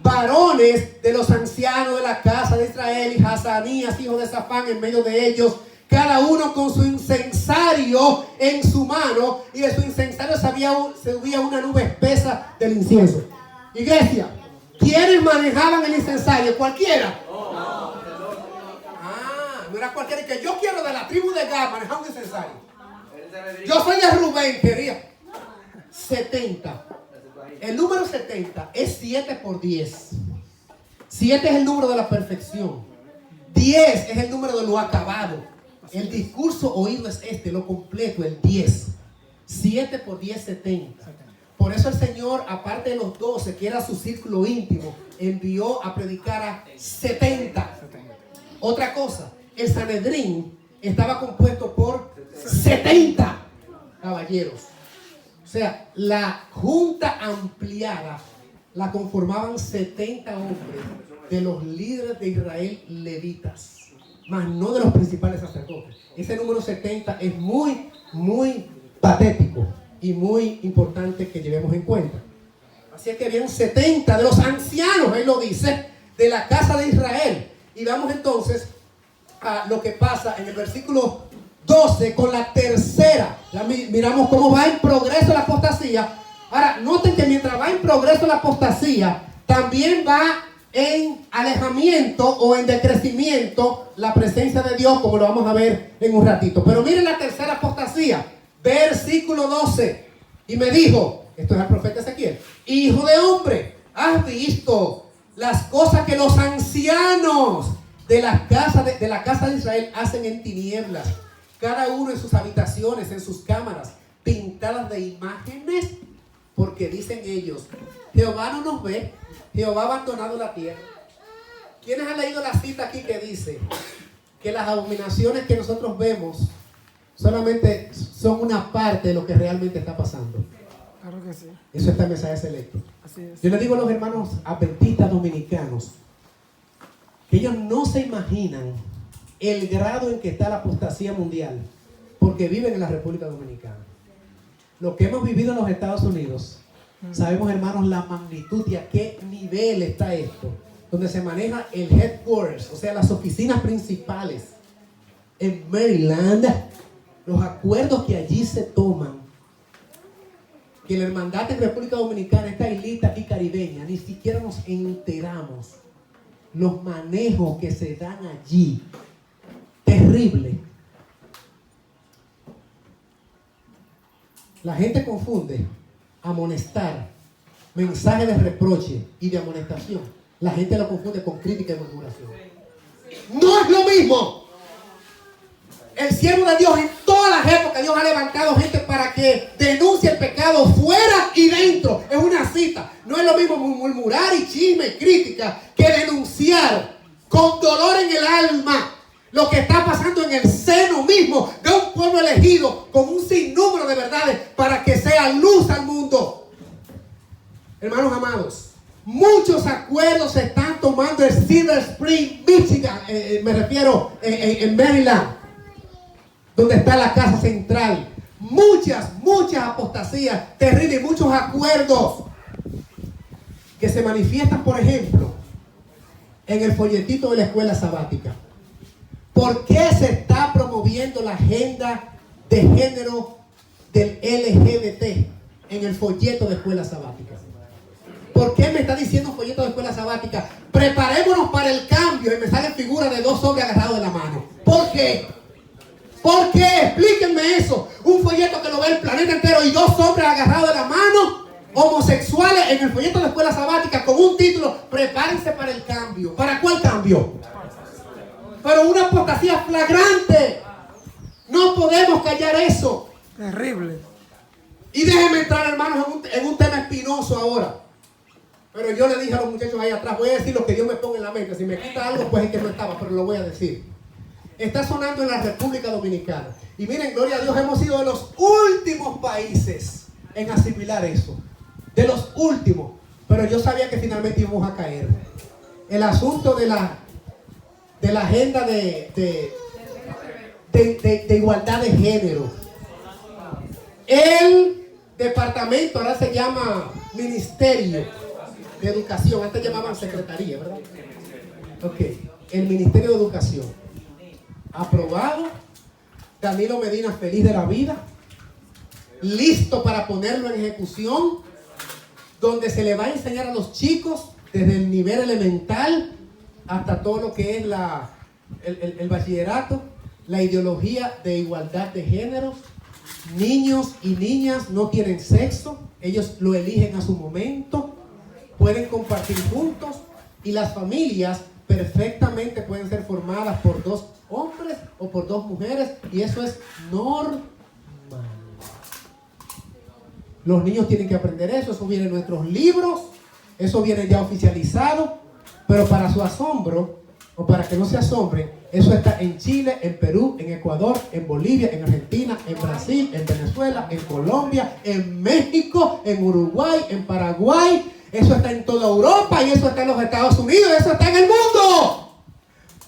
varones de los ancianos de la casa de Israel y Hazanías, hijo de Safán, en medio de ellos, cada uno con su incensario en su mano, y de su incensario se subía una nube espesa del incienso. Iglesia, ¿quiénes manejaban el incensario? ¿Cualquiera? No era cualquiera. Que yo quiero de la tribu de Gad manejar un incensario. Yo soy de Rubén, quería 70. El número 70 es 7 por 10. 7 es el número de la perfección. 10 es el número de lo acabado. El discurso oído es lo completo, el 10. 7 por 10, 70. Por eso el Señor, aparte de los 12, que era su círculo íntimo, envió a predicar a 70. Otra cosa, el Sanedrín estaba compuesto por 70 caballeros. O sea, la junta ampliada la conformaban 70 hombres de los líderes de Israel levitas, más no de los principales sacerdotes. Ese número 70 es muy, muy patético y muy importante que llevemos en cuenta. Así es que habían 70 de los ancianos, él lo dice, de la casa de Israel. Y vamos entonces a lo que pasa en el versículo 12 con la tercera. Ya miramos cómo va en progreso la apostasía. Ahora, noten que mientras va en progreso la apostasía, también va en alejamiento o en decrecimiento la presencia de Dios, como lo vamos a ver en un ratito. Pero miren la tercera apostasía, versículo 12. Y me dijo, esto es el profeta Ezequiel, hijo de hombre, ¿has visto las cosas que los ancianos de la casa de Israel hacen en tinieblas? Cada uno en sus habitaciones, en sus cámaras, pintadas de imágenes, porque dicen ellos, Jehová no nos ve, Jehová ha abandonado la tierra. ¿Quiénes han leído la cita aquí que dice que las abominaciones que nosotros vemos solamente son una parte de lo que realmente está pasando? Claro que sí. Eso está en Mensaje Selecto. Así es. Yo les digo a los hermanos adventistas dominicanos que ellos no se imaginan el grado en que está la apostasía mundial, porque viven en la República Dominicana. Lo que hemos vivido en los Estados Unidos, sabemos, hermanos, la magnitud y a qué nivel está esto, donde se maneja el headquarters, o sea, las oficinas principales en Maryland, los acuerdos que allí se toman, que la hermandad en República Dominicana, esta islita aquí caribeña, ni siquiera nos enteramos los manejos que se dan allí. Terrible. La gente confunde amonestar, mensaje de reproche y de amonestación. La gente lo confunde con crítica y murmuración. No es lo mismo. El siervo de Dios, en todas las épocas, Dios ha levantado gente para que denuncie el pecado fuera y dentro. Es una cita. No es lo mismo murmurar y chisme y crítica que denunciar con dolor en el alma. Lo que está pasando en el seno mismo de un pueblo elegido con un sinnúmero de verdades para que sea luz al mundo. Hermanos amados, muchos acuerdos se están tomando en Silver Spring, Michigan, me refiero en Maryland, donde está la casa central. Muchas apostasías terribles, muchos acuerdos que se manifiestan, por ejemplo, en el folletito de la escuela sabática. ¿Por qué se está promoviendo la agenda de género del LGBT en el folleto de escuela sabática? ¿Por qué me está diciendo un folleto de escuela sabática? Preparémonos para el cambio, y me salen figuras de dos hombres agarrados de la mano. ¿Por qué? ¿Por qué? Explíquenme eso. Un folleto que lo ve el planeta entero y dos hombres agarrados de la mano, homosexuales, en el folleto de escuela sabática con un título: prepárense para el cambio. ¿Para cuál cambio? Pero una apostasía flagrante. No podemos callar eso. Terrible. Y déjenme entrar, hermanos, en un tema espinoso ahora. Pero yo le dije a los muchachos ahí atrás, voy a decir lo que Dios me ponga en la mente. Si me quita algo, pues es que no estaba, pero lo voy a decir. Está sonando en la República Dominicana. Y miren, gloria a Dios, hemos sido de los últimos países en asimilar eso. De los últimos. Pero yo sabía que finalmente íbamos a caer. El asunto de la agenda de igualdad de género. El departamento, ahora se llama Ministerio de Educación. Antes llamaban Secretaría, ¿verdad? Ok. El Ministerio de Educación. Aprobado. Danilo Medina feliz de la vida. Listo para ponerlo en ejecución. Donde se le va a enseñar a los chicos desde el nivel elemental hasta todo lo que es el bachillerato, la ideología de igualdad de género. Niños y niñas no tienen sexo, ellos lo eligen a su momento, pueden compartir juntos, y las familias perfectamente pueden ser formadas por dos hombres o por dos mujeres, y eso es normal. Los niños tienen que aprender eso viene en nuestros libros, eso viene ya oficializado, pero para su asombro, o para que no se asombren, eso está en Chile, en Perú, en Ecuador, en Bolivia, en Argentina, en Brasil, en Venezuela, en Colombia, en México, en Uruguay, en Paraguay. Eso está en toda Europa y eso está en los Estados Unidos, eso está en el mundo.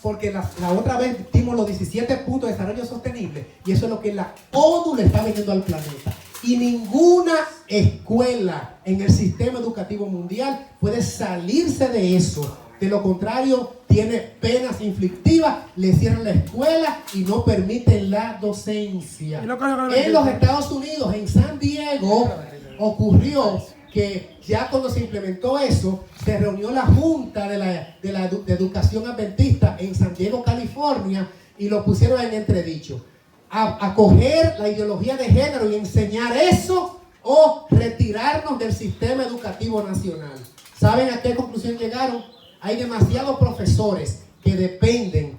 Porque la otra vez dimos los 17 puntos de desarrollo sostenible y eso es lo que la ONU le está vendiendo al planeta. Y ninguna escuela en el sistema educativo mundial puede salirse de eso. De lo contrario, tiene penas inflictivas, le cierran la escuela y no permiten la docencia. En los Estados Unidos, en San Diego, ocurrió que ya cuando se implementó eso, se reunió la Junta de Educación Adventista en San Diego, California, y lo pusieron en entredicho. A coger la ideología de género y enseñar eso, o retirarnos del sistema educativo nacional. ¿Saben a qué conclusión llegaron? Hay demasiados profesores que dependen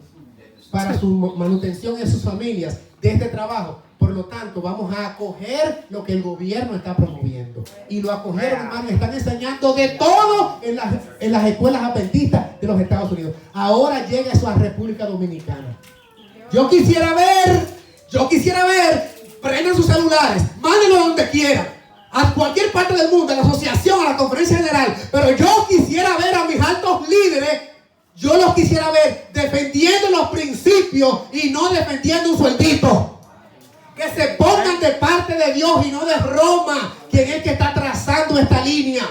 para su manutención y de sus familias de este trabajo. Por lo tanto, vamos a acoger lo que el gobierno está promoviendo. Y lo acogieron, hermanos, están enseñando de todo en las escuelas adventistas de los Estados Unidos. Ahora llega eso a República Dominicana. Yo quisiera ver, prendan sus celulares, mándenlo donde quieran, a cualquier parte del mundo, a la asociación, a la conferencia general. Pero yo quisiera ver a mis altos líderes, yo los quisiera ver defendiendo los principios y no defendiendo un sueldito. Que se pongan de parte de Dios y no de Roma, quien es el que está trazando esta línea.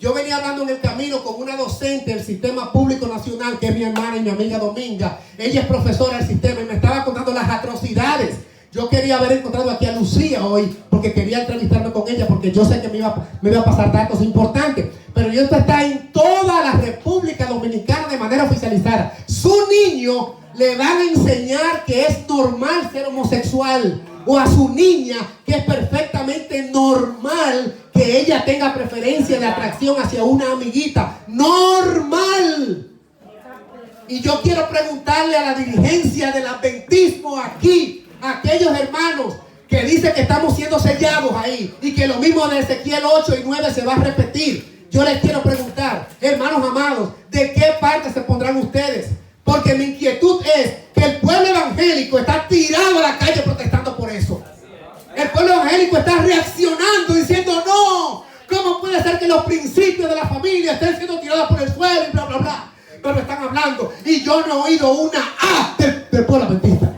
Yo venía hablando en el camino con una docente del Sistema Público Nacional, que es mi hermana y mi amiga Dominga. Ella es profesora del sistema y me estaba contando las atrocidades. Yo quería haber encontrado aquí a Lucía hoy, porque quería entrevistarme con ella, porque yo sé que me iba a pasar datos importantes. Pero esto está en toda la República Dominicana de manera oficializada. Su niño le van a enseñar que es normal ser homosexual, o a su niña que es perfectamente normal que ella tenga preferencia de atracción hacia una amiguita. Normal. Y yo quiero preguntarle a la dirigencia del adventismo aquí, a aquellos hermanos que dicen que estamos siendo sellados ahí y que lo mismo de Ezequiel 8 y 9 se va a repetir. Yo les quiero preguntar, hermanos amados, ¿de qué parte se pondrán ustedes? Porque mi inquietud es que que el pueblo evangélico está tirado a la calle protestando por eso. El pueblo evangélico está reaccionando diciendo no. ¿Cómo puede ser que los principios de la familia estén siendo tirados por el suelo y bla, bla, bla? Pero están hablando y yo no he oído una A del pueblo adventista.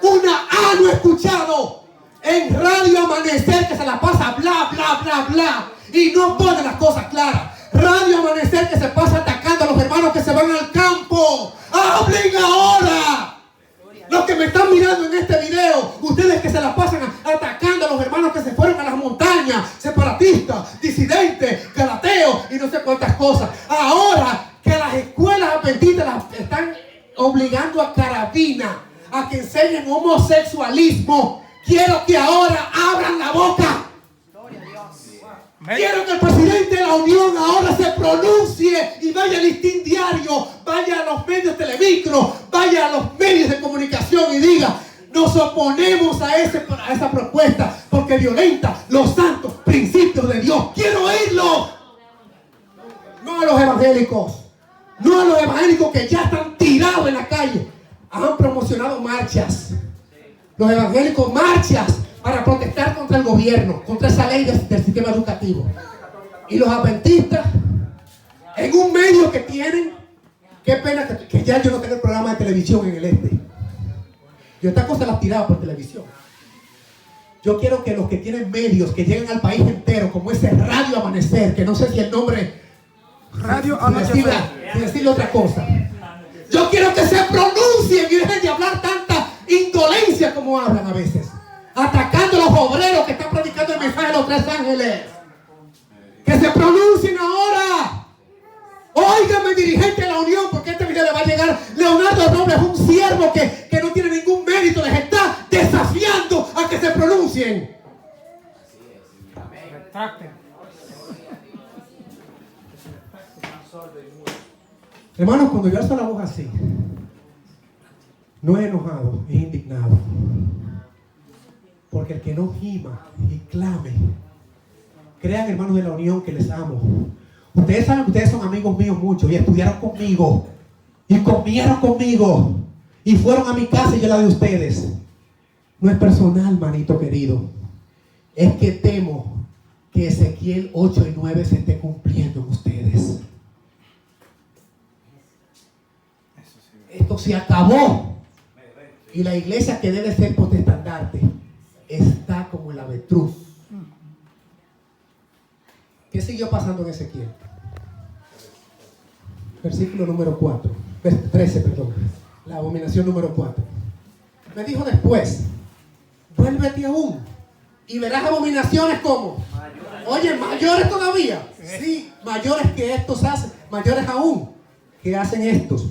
Una A no he escuchado en Radio Amanecer, que se la pasa bla, bla, bla, bla y no pone las cosas claras. Radio Amanecer que se pasa atacando a los hermanos que se van al campo. ¡Hablen ahora! Los que me están mirando en este video, ustedes que se la pasan atacando a los hermanos que se fueron a las montañas, separatistas, disidentes, galateos y no sé cuántas cosas. Ahora que las escuelas adventistas las están obligando a carabina, a que enseñen homosexualismo, quiero que ahora abran la boca. Quiero que el presidente de la Unión ahora se pronuncie y vaya al Listín Diario, vaya a los medios Telemicro, vaya a los medios de comunicación y diga: nos oponemos a esa propuesta porque violenta los santos principios de Dios. ¡Quiero oírlo! No a los evangélicos, no a los evangélicos que ya están tirados en la calle. Han promocionado marchas. Los evangélicos marchas para protestar contra el gobierno, contra esa ley del sistema educativo. Y los adventistas, en un medio que tienen, qué pena que ya yo no tengo el programa de televisión en el este. Yo esta cosa la tiraba por televisión. Yo quiero que los que tienen medios, que lleguen al país entero, como ese Radio Amanecer, que no sé si el nombre, Radio Amanecer, sin decirle otra cosa. Yo quiero que se pronuncien y dejen de hablar tanta indolencia como hablan a veces, atacando a los obreros que están predicando el mensaje de los tres ángeles. Que se pronuncien ahora. Óigame, dirigente de la Unión, porque este video le va a llegar. Leonardo Robles es un siervo que no tiene ningún mérito, les está desafiando a que se pronuncien. Hermanos, cuando yo alzo la voz así, no es enojado, es indignado. Porque el que no gima y clame, crean, hermanos de la Unión, que les amo. Ustedes saben que ustedes son amigos míos muchos y estudiaron conmigo y comieron conmigo y fueron a mi casa y yo la de ustedes. No es personal, manito querido. Es que temo que Ezequiel 8 y 9 se esté cumpliendo en ustedes. Esto se acabó. Y la iglesia, que debe ser potestandarte, está como el avestruz. ¿Qué siguió pasando en Ezequiel? Versículo número 4. 13, perdón. La abominación número 4. Me dijo después: vuélvete aún y verás abominaciones como. Oye, mayores todavía. Sí, mayores que estos hacen. Mayores aún que hacen estos.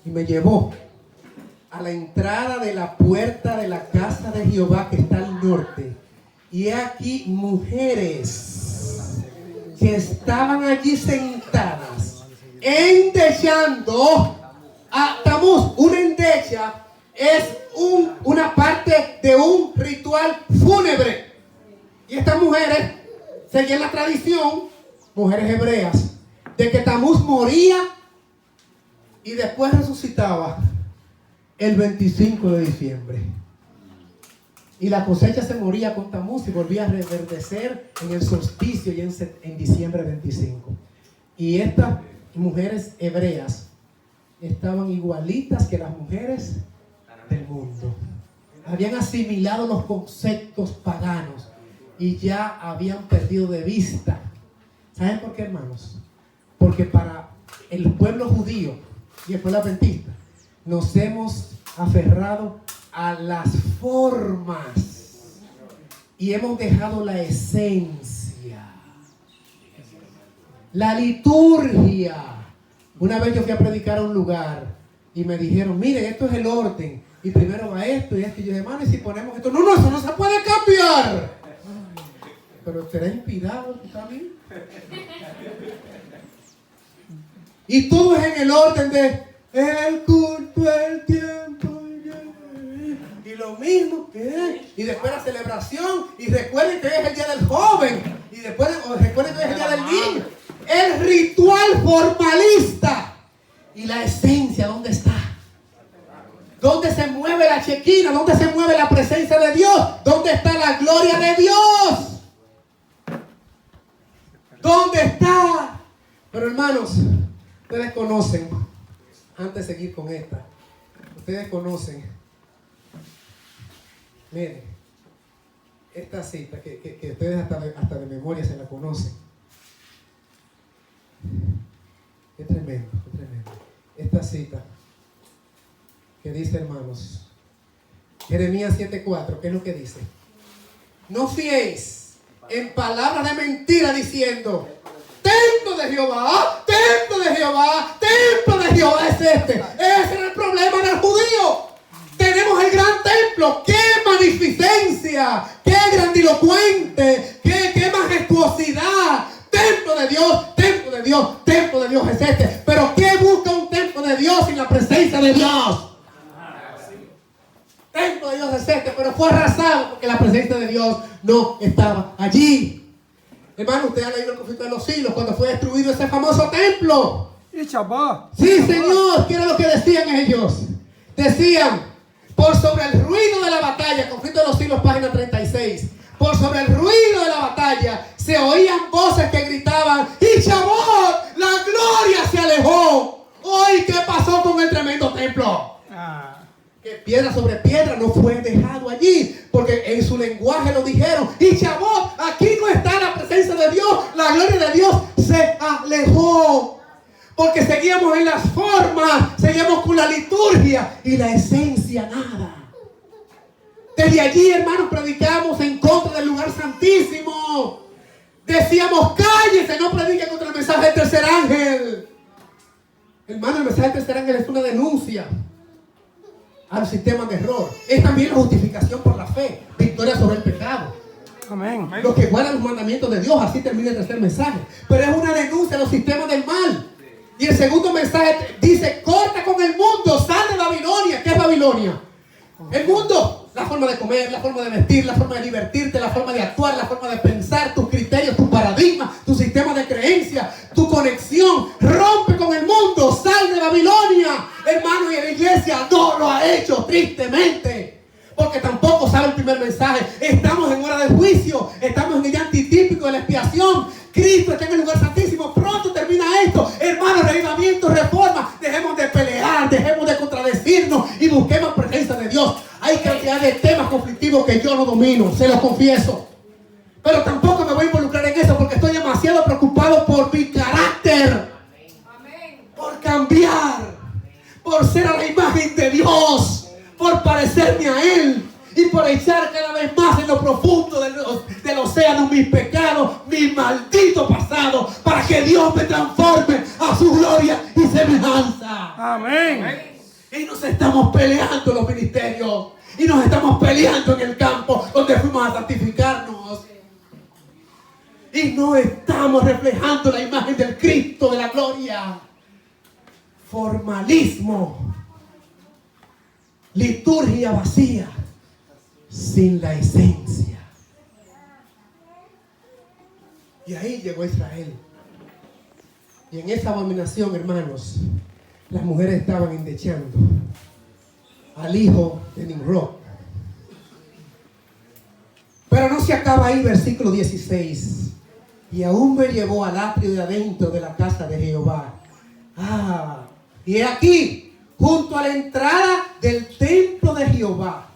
Y me llevó a la entrada de la puerta de la casa de Jehová, que está al norte. Y he aquí mujeres que estaban allí sentadas, endechando a Tamuz. Una endecha es una parte de un ritual fúnebre. Y estas mujeres seguían la tradición, mujeres hebreas, de que Tamuz moría y después resucitaba el 25 de diciembre. Y la cosecha se moría con Tamuz y volvía a reverdecer en el solsticio y en diciembre 25. Y estas mujeres hebreas estaban igualitas que las mujeres del mundo. Habían asimilado los conceptos paganos y ya habían perdido de vista. ¿Saben por qué, hermanos? Porque para el pueblo judío y el pueblo adventista nos hemos aferrado a las formas y hemos dejado la esencia, la liturgia. Una vez yo fui a predicar a un lugar y me dijeron: miren, esto es el orden, y primero va esto y esto. Y yo dije: hermano, ¿y si ponemos esto? No, eso no se puede cambiar. Pero será inspirado también. Y todo es en el orden de el culto, el tiempo y lo mismo que es. Y después la celebración. Y recuerden que es el día del joven. Y después recuerden que es el día del niño. El ritual formalista. Y la esencia, ¿dónde está? la Shekinah? ¿Dónde se mueve la presencia de Dios? ¿Dónde está la gloria de Dios? ¿Dónde está? Pero hermanos, ustedes conocen, antes de seguir con esta, ustedes conocen, miren, esta cita que ustedes hasta de memoria se la conocen. Qué tremendo, qué tremendo. Esta cita que dice, hermanos, Jeremías 7:4, ¿qué es lo que dice? No fiéis en palabras de mentira diciendo, templo de Jehová, templo de Jehová, templo de Jehová es este. Ese era el problema del judío. Tenemos el gran templo. ¡Qué magnificencia! ¡Qué grandilocuente! ¡Qué majestuosidad! Templo de Dios, templo de Dios, templo de Dios es este. Pero ¿qué busca un templo de Dios sin la presencia de Dios? Templo de Dios es este, pero fue arrasado porque la presencia de Dios no estaba allí. Hermano, usted ha leído el conflicto de los siglos cuando fue destruido ese famoso templo. Sí, Señor, ¿qué era lo que decían ellos? Decían, por sobre el ruido de la batalla, conflicto de los siglos, página 36. Por sobre el ruido de la batalla se oían voces que gritaban, ¡y Chabot, la gloria se alejó! Hoy, ¿qué pasó con el tremendo templo? Que piedra sobre piedra no fue dejado allí, porque en su lenguaje lo dijeron, ¡y Chabot, aquí no está la presencia de Dios! La gloria de Dios se alejó. Porque seguíamos en las formas, seguíamos con la liturgia y la esencia nada. Desde allí, hermanos, predicamos en contra del lugar santísimo. Decíamos, cállese, no predique contra el mensaje del tercer ángel. Hermano, el mensaje del tercer ángel es una denuncia al sistema de error. Es también la justificación por la fe, victoria sobre el pecado. Amén. Los que guardan los mandamientos de Dios, así termina el tercer mensaje. Pero es una denuncia a los sistemas del mal. Y el segundo mensaje dice, corta con el mundo, sal de Babilonia. ¿Qué es Babilonia? El mundo, la forma de comer, la forma de vestir, la forma de divertirte, la forma de actuar, la forma de pensar, tus criterios, tu paradigma, tu sistema de creencia, tu conexión. Rompe con el mundo, sal de Babilonia. Hermano, y la iglesia no lo ha hecho, tristemente. Porque tampoco sabe el primer mensaje. Estamos en hora de juicio, estamos en el día antitípico de la expiación. Cristo está en el lugar santísimo. Pronto termina esto. Hermanos, reavivamiento, reforma. Dejemos de pelear, dejemos de contradecirnos y busquemos presencia de Dios. Hay cantidad de temas conflictivos que yo no domino, se los confieso. Pero tampoco me voy a involucrar en eso porque estoy demasiado preocupado por mi carácter. Por cambiar. Por ser a la imagen de Dios. Por parecerme a Él. Y por echar cada vez más en lo profundo del océano mis pecados, mi maldito pasado, para que Dios me transforme a su gloria y semejanza. Amén. Y nos estamos peleando en los ministerios. Y nos estamos peleando en el campo donde fuimos a santificarnos. Y no estamos reflejando la imagen del Cristo de la gloria. Formalismo. Liturgia vacía. Sin la esencia. Y ahí llegó Israel. Y en esa abominación, hermanos, las mujeres estaban endechando al hijo de Nimrod. Pero no se acaba ahí, versículo 16. Y aún me llevó al atrio de adentro de la casa de Jehová. Y he aquí, junto a la entrada del templo de Jehová,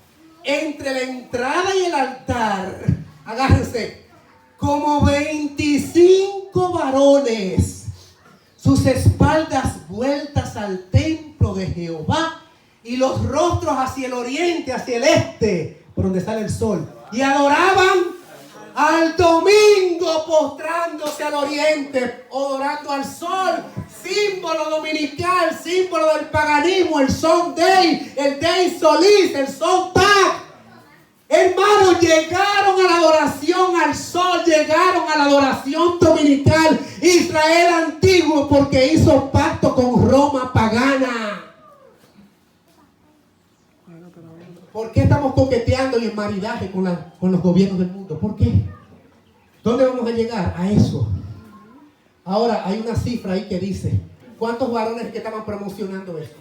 entre la entrada y el altar, agárrense, como 25 varones, sus espaldas vueltas al templo de Jehová y los rostros hacia el oriente, hacia el este, por donde sale el sol, y adoraban al domingo, postrándose al oriente, adorando al sol, símbolo dominical, símbolo del paganismo, el Sunday, el Day Solis, el Sonntag. Hermanos, llegaron a la adoración al sol, llegaron a la adoración dominical. Israel antiguo, porque hizo pacto con Roma pagana. ¿Por qué estamos coqueteando y en maridaje con los gobiernos del mundo? ¿Por qué? ¿Dónde vamos a llegar? A eso. Ahora hay una cifra ahí que dice, ¿cuántos varones que estaban promocionando esto?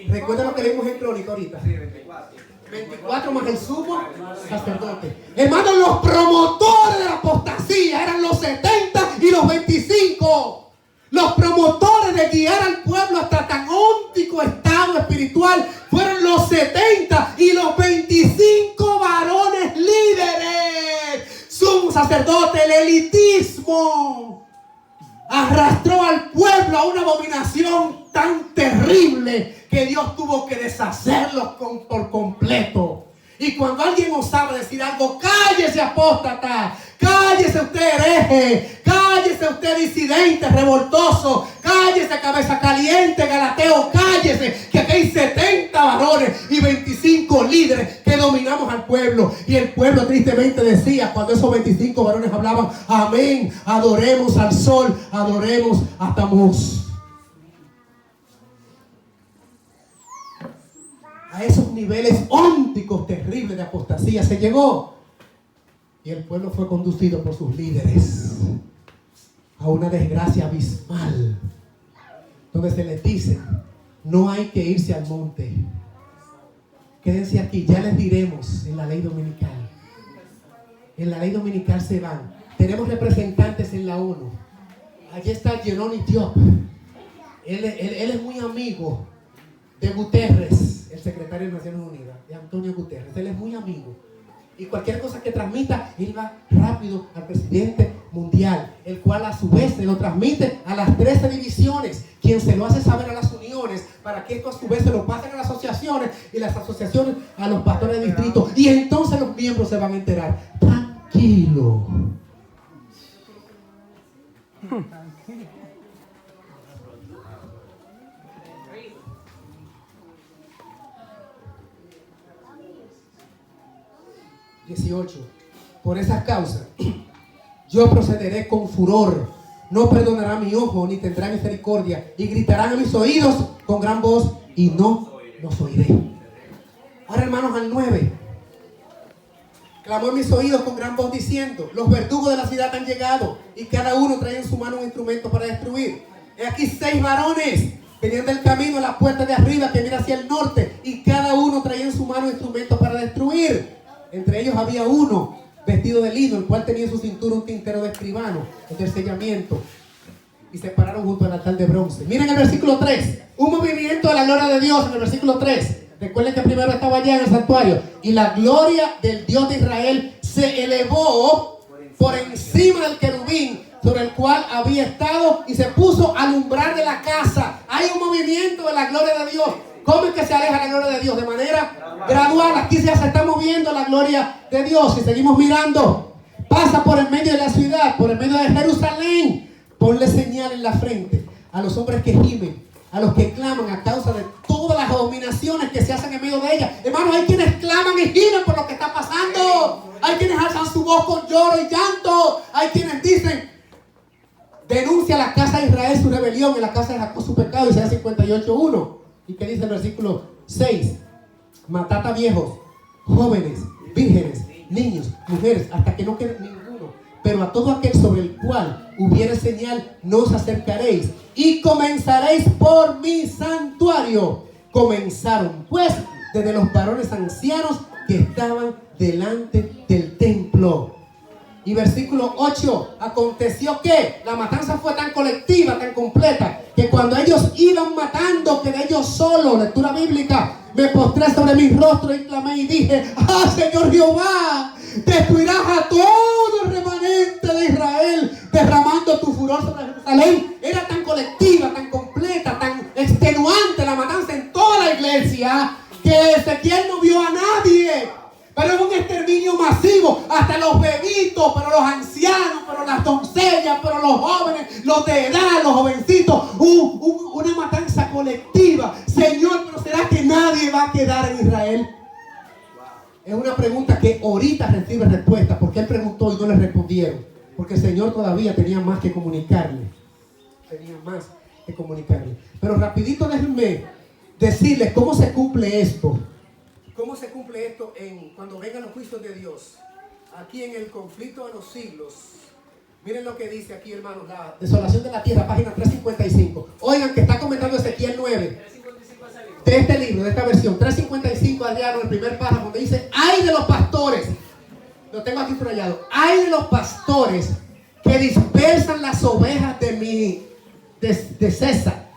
Recuerda lo que leímos en Crónica ahorita. Sí, 24. 24 más el sumo sacerdote. Hermanos, los promotores de la apostasía eran los 70 y los 25. Los promotores de guiar al pueblo hasta tan óptico estado espiritual fueron los 70 y los 25 varones líderes. Sumo sacerdote, el elitismo arrastró al pueblo a una abominación tan terrible que Dios tuvo que deshacerlos por completo. Y cuando alguien osaba decir algo, cállese apóstata, cállese usted hereje, cállese usted disidente, revoltoso, cállese cabeza caliente, galateo, cállese, que aquí hay 70 varones y 25 líderes que dominamos al pueblo. Y el pueblo tristemente decía, cuando esos 25 varones hablaban, amén, adoremos al sol, adoremos a Tamuz. A esos niveles ónticos terribles de apostasía se llegó. Y el pueblo fue conducido por sus líderes a una desgracia abismal, donde se les dice, no hay que irse al monte. Quédense aquí, ya les diremos en la ley dominical. En la ley dominical se van. Tenemos representantes en la ONU. Allí está Jeroni Diop. Él es muy amigo de Guterres, el secretario de Naciones Unidas, de Antonio Guterres. Él es muy amigo. Y cualquier cosa que transmita, él va rápido al presidente mundial, el cual a su vez se lo transmite a las 13 divisiones, quien se lo hace saber a las uniones, para que esto a su vez se lo pasen a las asociaciones, y las asociaciones a los pastores de distrito, y entonces los miembros se van a enterar. Tranquilo. 18. Por esas causas, yo procederé con furor. No perdonará mi ojo, ni tendrá misericordia. Y gritarán a mis oídos con gran voz, y no los oiré. Ahora, hermanos, al 9. Clamó en mis oídos con gran voz diciendo, los verdugos de la ciudad han llegado, y cada uno trae en su mano un instrumento para destruir. He aquí 6 varones venían del camino a la puerta de arriba que mira hacia el norte, y cada uno traía en su mano un instrumento para destruir. Entre ellos había uno vestido de lino, el cual tenía en su cintura un tintero de escribano, el del sellamiento, y se pararon junto al altar de bronce. Miren el versículo 3, un movimiento de la gloria de Dios en el versículo 3. Recuerden que primero estaba allá en el santuario, y la gloria del Dios de Israel se elevó por encima del querubín sobre el cual había estado, y se puso al umbral de la casa. Hay un movimiento de la gloria de Dios. ¿Cómo es que se aleja la gloria de Dios? De manera gradual. Aquí se está moviendo la gloria de Dios. Si seguimos mirando, pasa por el medio de la ciudad, por el medio de Jerusalén. Ponle señal en la frente a los hombres que gimen, a los que claman a causa de todas las abominaciones que se hacen en medio de ella. Hermanos, hay quienes claman y gimen por lo que está pasando. Hay quienes alzan su voz con lloro y llanto. Hay quienes dicen, denuncia a la casa de Israel su rebelión, en la casa de Jacob su pecado, Isaías 58:1. ¿Y qué dice el versículo 6? Matad a viejos, jóvenes, vírgenes, niños, mujeres, hasta que no quede ninguno. Pero a todo aquel sobre el cual hubiere señal, no os acercaréis. Y comenzaréis por mi santuario. Comenzaron pues desde los varones ancianos que estaban delante del templo. Y versículo 8, aconteció que la matanza fue tan colectiva, tan completa, que cuando ellos iban matando, quedé yo solo, lectura bíblica, me postré sobre mi rostro y clamé y dije, ¡ah, Señor Jehová! Destruirás a todo el remanente de Israel, derramando tu furor sobre Jerusalén. Era tan colectiva, tan completa, tan extenuante la matanza en toda la iglesia, que Ezequiel no vio a nadie. Pero es un exterminio masivo, hasta los bebitos, pero los ancianos, pero las doncellas, pero los jóvenes, los de edad, los jovencitos. Una matanza colectiva. Señor, ¿pero será que nadie va a quedar en Israel? Es una pregunta que ahorita recibe respuesta, porque él preguntó y no le respondieron. Porque el Señor todavía tenía más que comunicarle. Pero rapidito déjenme decirles cómo se cumple esto. ¿Cómo se cumple esto cuando vengan los juicios de Dios? Aquí en el conflicto de los siglos. Miren lo que dice aquí, hermanos, la desolación de la tierra, página 355. Oigan que está comentando Ezequiel 9. de este libro, de esta versión, 355, Adriano, el primer párrafo, donde dice: ay de los pastores, lo tengo aquí subrayado, ay de los pastores que dispersan las ovejas de César,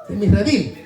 de mi redil,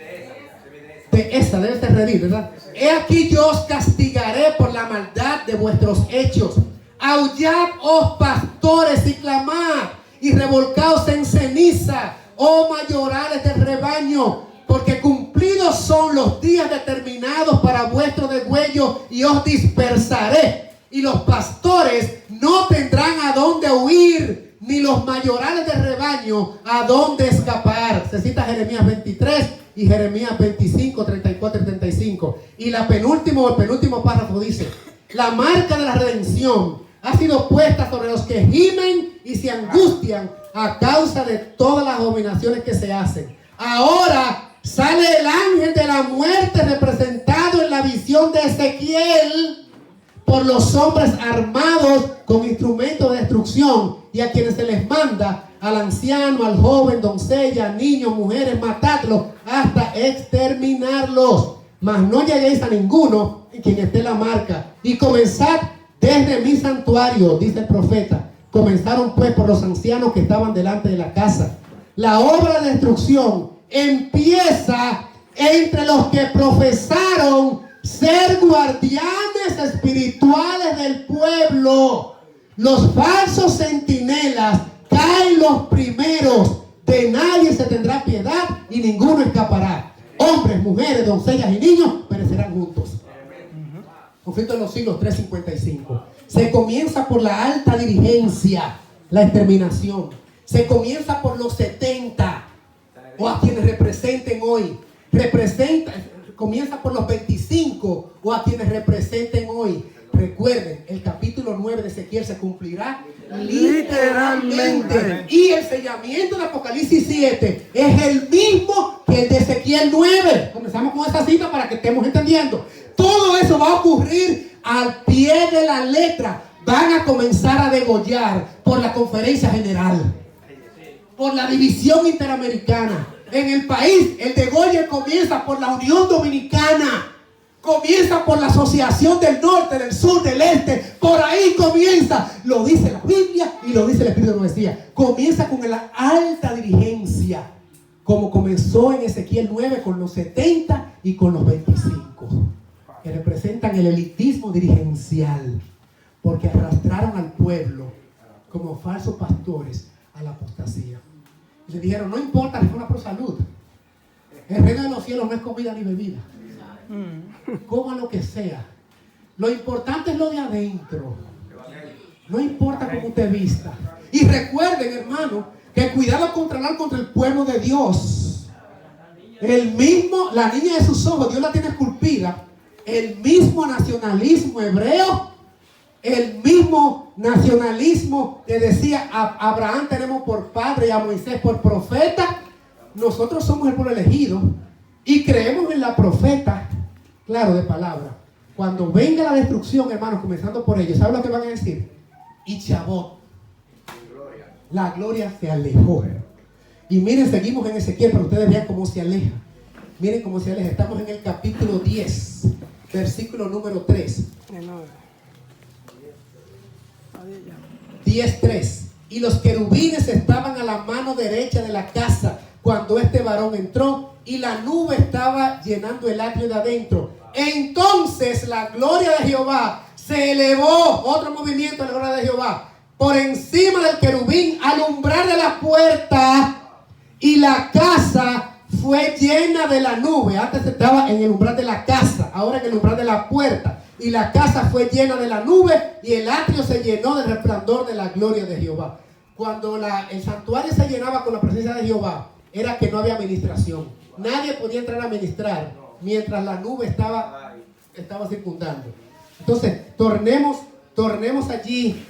debe ser redil, ¿verdad? He aquí yo os castigaré por la maldad de vuestros hechos. Aullad, oh pastores, y clamad, y revolcaos en ceniza, oh mayorales del rebaño, porque cumplidos son los días determinados para vuestro degüello, y os dispersaré. Y los pastores no tendrán a dónde huir, ni los mayorales del rebaño a dónde escapar. Se cita Jeremías 23 y Jeremías 25, 34 y 35. Y el penúltimo párrafo dice: la marca de la redención ha sido puesta sobre los que gimen y se angustian a causa de todas las abominaciones que se hacen. Ahora sale el ángel de la muerte representado en la visión de Ezequiel por los hombres armados con instrumentos de destrucción, y a quienes se les manda, al anciano, al joven, doncella, niños, mujeres, matadlos hasta exterminarlos. Mas no lleguéis a ninguno en quien esté la marca, y comenzad desde mi santuario, dice el profeta. Comenzaron pues por los ancianos que estaban delante de la casa. La obra de destrucción empieza entre los que profesaron ser guardianes espirituales del pueblo. Los falsos centinelas caen los primeros. De nadie se tendrá piedad y ninguno escapará. Hombres, mujeres, doncellas y niños perecerán juntos. Conflicto de los siglos 355. Se comienza por la alta dirigencia, la exterminación. Se comienza por los 70, o a quienes representen hoy. Comienza por los 25, o a quienes representen hoy. Recuerden, el capítulo 9 de Ezequiel se cumplirá literalmente. Y el sellamiento de Apocalipsis 7 es el mismo que el de Ezequiel 9. Comenzamos con esta cita para que estemos entendiendo. Todo eso va a ocurrir al pie de la letra. Van a comenzar a degollar por la conferencia general, por la división interamericana. En el país, el degolle comienza por la Unión Dominicana. Comienza por la Asociación del Norte, del Sur, del Este. Por ahí comienza. Lo dice la Biblia y lo dice el Espíritu de Profecía. Comienza con la alta dirigencia, como comenzó en Ezequiel 9 con los 70 y con los 25, que representan el elitismo dirigencial, porque arrastraron al pueblo como falsos pastores a la apostasía. Y le dijeron: no importa, reforma pro salud. El reino de los cielos no es comida ni bebida. Coma lo que sea. Lo importante es lo de adentro. No importa cómo te vista. Y recuerden, hermano, que cuidado contra el pueblo de Dios. La niña de sus ojos, Dios la tiene esculpida. El mismo nacionalismo hebreo, el mismo nacionalismo que decía: a Abraham tenemos por padre y a Moisés por profeta. Nosotros somos el pueblo elegido y creemos en la profeta, claro, de palabra. Cuando venga la destrucción, hermanos, comenzando por ellos, ¿saben lo que van a decir? Y Chabot, la gloria se alejó. Y miren, seguimos en Ezequiel para que ustedes vean cómo se aleja. Miren cómo se aleja. Estamos en el capítulo 10, versículo número 3. 10:3. Y los querubines estaban a la mano derecha de la casa cuando este varón entró, y la nube estaba llenando el atrio de adentro. Entonces la gloria de Jehová se elevó, otro movimiento de la gloria de Jehová, por encima del querubín al umbral de la puerta, y la casa fue llena de la nube. Antes estaba en el umbral de la casa, ahora en el umbral de la puerta. Y la casa fue llena de la nube, y el atrio se llenó del resplandor de la gloria de Jehová. Cuando el santuario se llenaba con la presencia de Jehová, era que no había administración. Nadie podía entrar a ministrar mientras la nube estaba circundando. Entonces, tornemos allí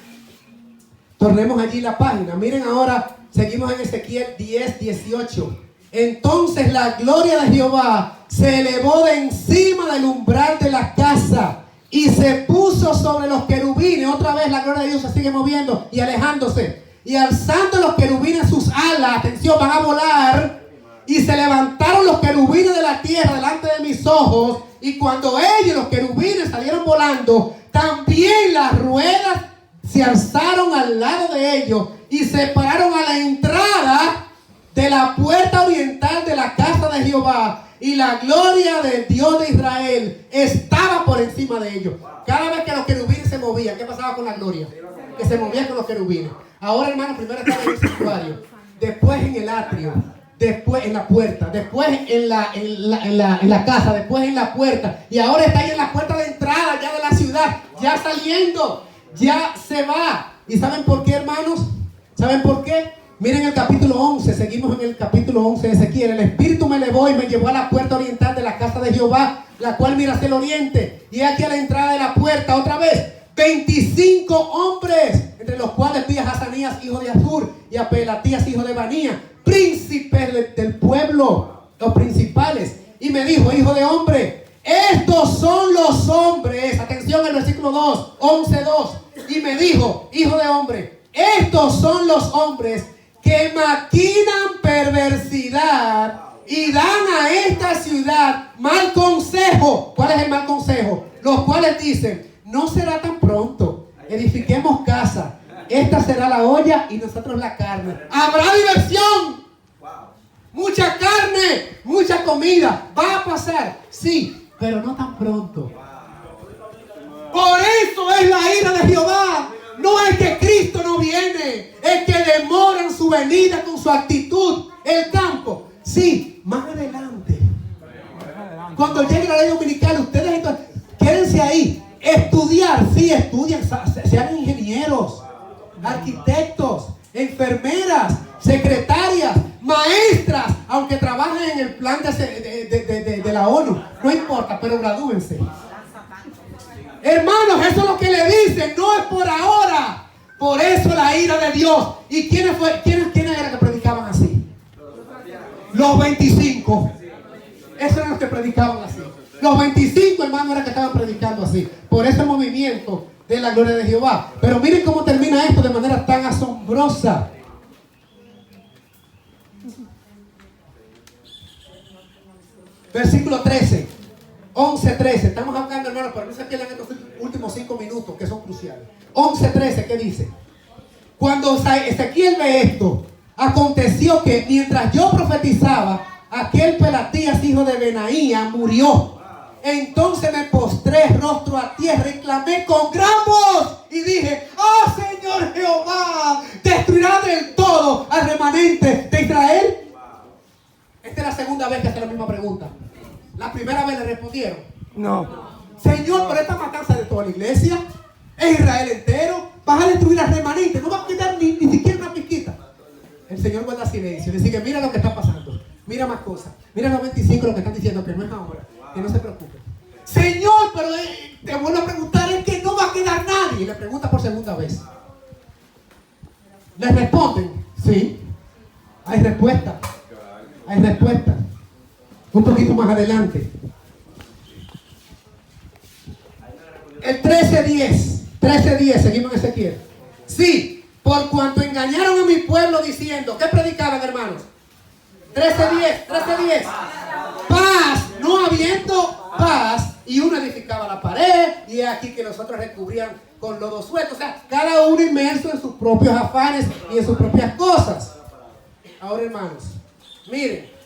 la página. Miren ahora, seguimos en Ezequiel 10:18. Entonces la gloria de Jehová se elevó de encima del umbral de la casa y se puso sobre los querubines. Otra vez la gloria de Dios se sigue moviendo y alejándose. Y alzando los querubines sus alas, atención, van a volar. Y se levantaron los querubines de la tierra delante de mis ojos. Y cuando ellos, los querubines, salieron volando, también las ruedas se alzaron al lado de ellos y se pararon a la entrada de la puerta oriental de la casa de Jehová. Y la gloria del Dios de Israel estaba por encima de ellos. Cada vez que los querubines se movían, ¿qué pasaba con la gloria? Que se movía con los querubines. Ahora, hermano, primero estaba en el santuario, después en el atrio, después en la puerta, después en la casa, después en la puerta. Y ahora está ahí en la puerta de entrada ya de la ciudad, ya saliendo, ya se va. ¿Y saben por qué, hermanos? ¿Saben por qué? Miren el capítulo 11, seguimos en el capítulo 11 de Ezequiel. El Espíritu me elevó y me llevó a la puerta oriental de la casa de Jehová, la cual mira hacia el oriente. Y aquí a la entrada de la puerta, otra vez, 25 hombres, entre los cuales vi a Hazanías, hijo de Azur, y a Pelatías, hijo de Banía, príncipes del pueblo, los principales. Y me dijo, hijo de hombre, estos son los hombres. Atención al versículo 2, 11:2. Y me dijo, hijo de hombre, estos son los hombres que maquinan perversidad y dan a esta ciudad mal consejo. ¿Cuál es el mal consejo? Los cuales dicen, no será tan pronto, edifiquemos casa, esta será la olla y nosotros la carne. Habrá diversión, mucha carne, mucha comida, va a pasar, sí, pero no tan pronto. Por eso es la ira de Jehová. No es que Cristo no viene, es que demoran su venida con su actitud. El campo, sí, más adelante. Cuando llegue la ley dominical, ustedes entonces, quédense ahí. Estudiar, sí, estudian, sean ingenieros, arquitectos, enfermeras, secretarias, maestras, aunque trabajen en el plan de la ONU, no importa, pero gradúense. Hermanos, eso es lo que le dicen, no es por ahora. Por eso la ira de Dios. ¿Y quiénes eran que predicaban así? Los 25. Esos eran los que predicaban así. Los 25 hermanos eran que estaban predicando así. Por ese movimiento de la gloria de Jehová. Pero miren cómo termina esto de manera tan asombrosa. Versículo 13. 11:13, estamos hablando, hermanos, pero no se pierdan estos últimos 5 minutos que son cruciales. 11:13, ¿qué dice? Cuando Ezequiel ve esto, aconteció que mientras yo profetizaba, aquel Pelatías, hijo de Benaía, murió. Entonces me postré rostro a tierra y clamé con gran voz y dije, oh Señor Jehová, destruirá del todo al remanente de Israel. Esta es la segunda vez que hace la misma pregunta. La primera vez le respondieron, no. Señor, pero esta matanza de toda la iglesia, es Israel entero, vas a destruir al remanente, no vas a quitar ni siquiera una pizquita. El Señor guarda silencio, le dice, mira lo que está pasando, mira más cosas, mira los 25 lo que están diciendo, que no es ahora, que no se preocupe. Señor, pero te vuelvo a preguntar, es que no va a quedar nadie. Y le pregunta por segunda vez. Le responden, sí, hay respuesta, hay respuesta. Un poquito más adelante. El 13:10, seguimos en Ezequiel. Sí, por cuanto engañaron a mi pueblo diciendo, ¿qué predicaban, hermanos? 13:10. Paz, no habiendo paz, y uno edificaba la pared, y aquí que los otros recubrían con lodo suelto. O sea, cada uno inmerso en sus propios afanes y en sus propias cosas. Ahora, hermanos, miren.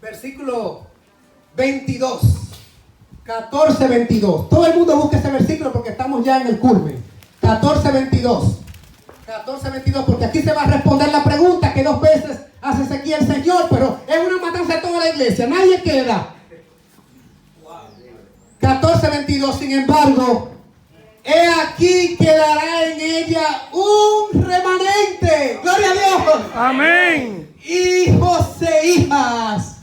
Versículo 22, 14:22. Todo el mundo busca ese versículo porque estamos ya en el culmen. 14:22, porque aquí se va a responder la pregunta que 2 veces hace Ezequiel, Señor, pero es una matanza de toda la iglesia, nadie queda. 14:22, sin embargo, he aquí quedará en ella un remanente. Gloria a Dios. Amén. Hijos e hijas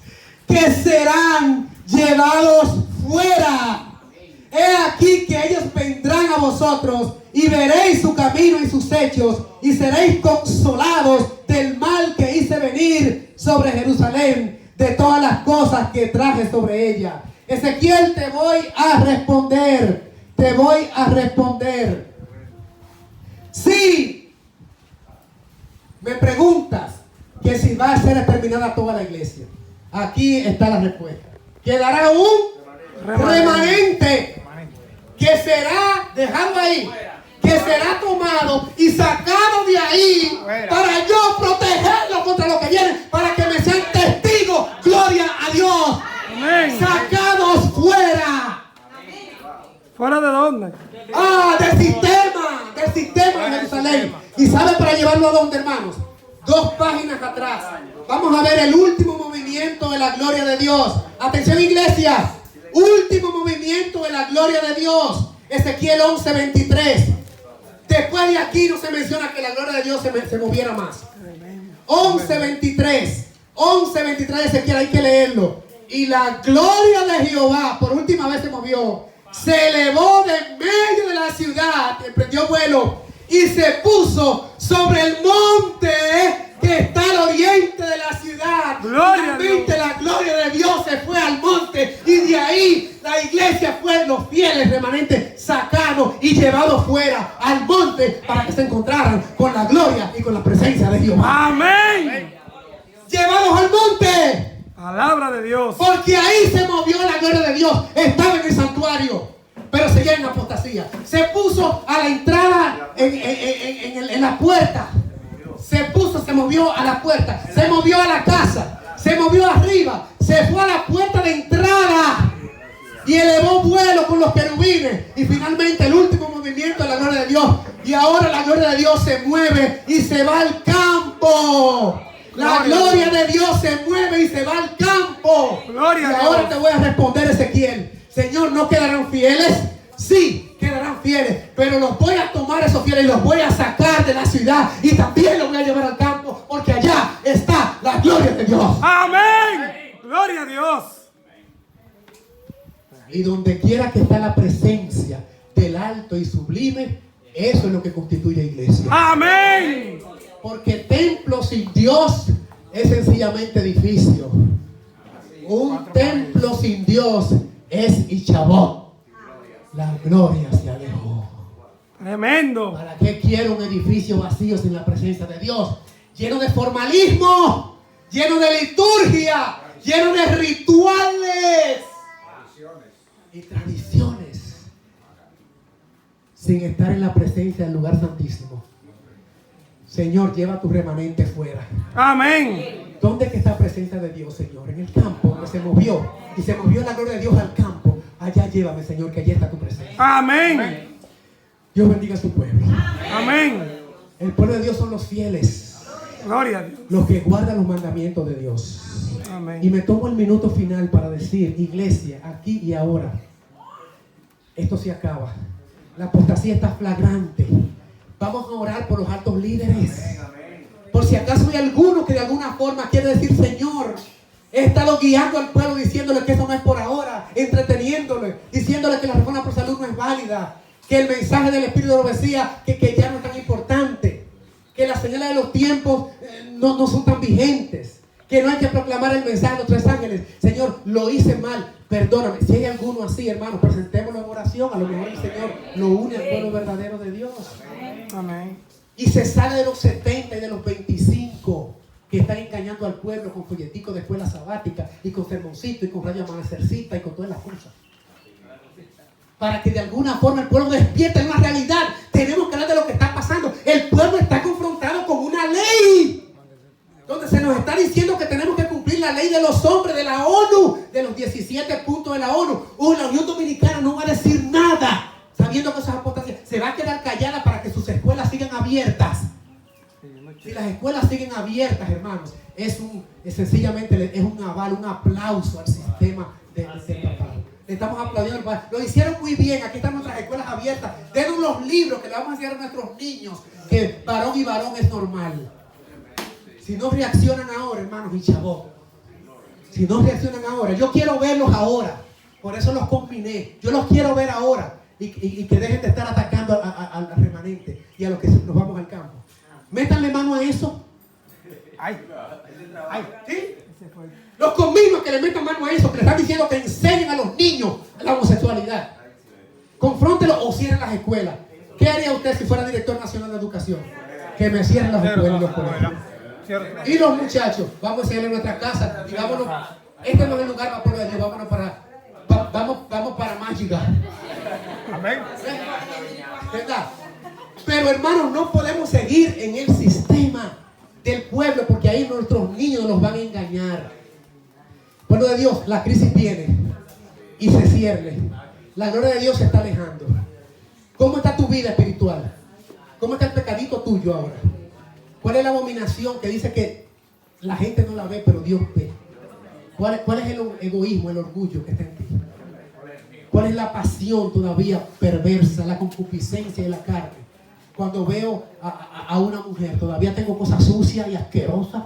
que serán llevados fuera. He aquí que ellos vendrán a vosotros y veréis su camino y sus hechos y seréis consolados del mal que hice venir sobre Jerusalén, de todas las cosas que traje sobre ella. Ezequiel, te voy a responder. Si me preguntas que en si va a ser exterminada toda la iglesia. Aquí está la respuesta. Quedará un remanente que será dejado ahí, que será tomado y sacado de ahí para yo protegerlo contra lo que viene, para que me sean testigos. Gloria a Dios. Amén. Sacados fuera. ¿Fuera de dónde? Del sistema de Jerusalén. ¿Y sabe para llevarlo a dónde, hermanos? 2 páginas atrás. Vamos a ver el último movimiento de la gloria de Dios. Atención, iglesia. Último movimiento de la gloria de Dios. Ezequiel 11:23. Después de aquí no se menciona que la gloria de Dios se moviera más. 11:23. 11:23 de Ezequiel, hay que leerlo. Y la gloria de Jehová, por última vez se movió, se elevó de medio de la ciudad, emprendió vuelo y se puso sobre el monte que está al oriente de la ciudad. Finalmente la gloria de Dios se fue al monte y de ahí la iglesia fue, los fieles remanentes sacados y llevados fuera al monte para que se encontraran con la gloria y con la presencia de Jehová. Amén. Llevados al monte. Palabra de Dios. Porque ahí se movió la gloria de Dios. Estaba en el santuario, pero seguía en apostasía. Se puso a la entrada en la puerta. Se movió a la puerta. Se movió a la casa. Se movió arriba. Se fue a la puerta de entrada. Y elevó vuelo con los querubines. Y finalmente el último movimiento de la gloria de Dios. Y ahora la gloria de Dios se mueve y se va al campo. La gloria de Dios se mueve y se va al campo. Y ahora te voy a responder, Ezequiel. Señor, ¿no quedarán fieles? Sí, quedarán fieles. Pero los voy a tomar esos fieles y los voy a sacar de la ciudad. Y también los voy a llevar al campo. Porque allá está la gloria de Dios. Amén. Gloria a Dios. Y donde quiera que está la presencia del alto y sublime, eso es lo que constituye iglesia. Amén. Porque templo sin Dios es sencillamente edificio. Un templo sin Dios es Ichabod. La gloria se alejó. Tremendo. ¿Para qué quiero un edificio vacío sin la presencia de Dios? Lleno de formalismo, lleno de liturgia, lleno de rituales y tradiciones, sin estar en la presencia del lugar santísimo. Señor, lleva tu remanente fuera. Amén. ¿Dónde es que está la presencia de Dios, Señor? En el campo, donde se movió. Y se movió la gloria de Dios al campo. Allá llévame, Señor, que allí está tu presencia. Amén. Dios bendiga a su pueblo. Amén. El pueblo de Dios son los fieles, Gloria a Dios. los que guardan los mandamientos de Dios. Amén. Y me tomo el minuto final para decir, iglesia, aquí y ahora, esto se acaba. La apostasía está flagrante. Vamos a orar por los altos líderes. Por si acaso hay alguno que de alguna forma quiere decir, Señor, he estado guiando al pueblo diciéndole que eso no es por ahora, entreteniéndole, diciéndole que la reforma por salud no es válida, que el mensaje del Espíritu de profecía que ya no es tan importante, que las señales de los tiempos no son tan vigentes, que no hay que proclamar el mensaje de los 3 ángeles. Señor, lo hice mal, perdóname. Si hay alguno así, hermanos, presentémoslo en oración. A lo mejor el Señor lo une al pueblo verdadero de Dios. Amén. Y se sale de los 70 y de los 25 que están engañando al pueblo con folleticos de escuela sabática y con sermoncito y con radio amanecercita y con todas las cosas. Para que de alguna forma el pueblo despierte en una realidad. Tenemos que hablar de lo que está pasando. El pueblo está confrontado con una ley donde se nos está diciendo que tenemos que cumplir la ley de los hombres, de la ONU, de los 17 puntos de la ONU. La Unión Dominicana no va a decir nada, sabiendo que esas apostasías se va a quedar callada para que sus escuelas sigan abiertas. Si las escuelas siguen abiertas, hermanos, sencillamente es un aval, un aplauso al sistema de papá. Le estamos aplaudiendo. Lo hicieron muy bien. Aquí están nuestras escuelas abiertas. Denos los libros que le vamos a enseñar a nuestros niños, que varón y varón es normal. Si no reaccionan ahora, hermanos, y chavos. Si no reaccionan ahora, yo quiero verlos ahora. Por eso los combiné. Yo los quiero ver ahora. Y que dejen de estar atacando al remanente y a los que nos vamos al campo. Métanle mano a eso. Ay. ¿Sí? Los convino que le metan mano a eso, que le están diciendo que enseñen a los niños la homosexualidad. Confróntelo o cierren las escuelas. ¿Qué haría usted si fuera director nacional de educación? Que me cierren las escuelas y los colegios. Cierto. Y los muchachos, vamos a enseñarle nuestra casa y vámonos. Este no es el lugar para pueblo de Dios, vámonos vamos para Mágica. Amén. ¿Verdad? Pero hermanos, no podemos seguir en el sistema del pueblo porque ahí nuestros niños nos van a engañar. Pueblo de Dios, la crisis viene y se cierne. La gloria de Dios se está alejando. ¿Cómo está tu vida espiritual? ¿Cómo está el pecadito tuyo ahora? ¿Cuál es la abominación que dice que la gente no la ve, pero Dios ve? ¿Cuál es el egoísmo, el orgullo que está en ti? ¿Cuál es la pasión todavía perversa, la concupiscencia de la carne? Cuando veo a una mujer, todavía tengo cosas sucias y asquerosas.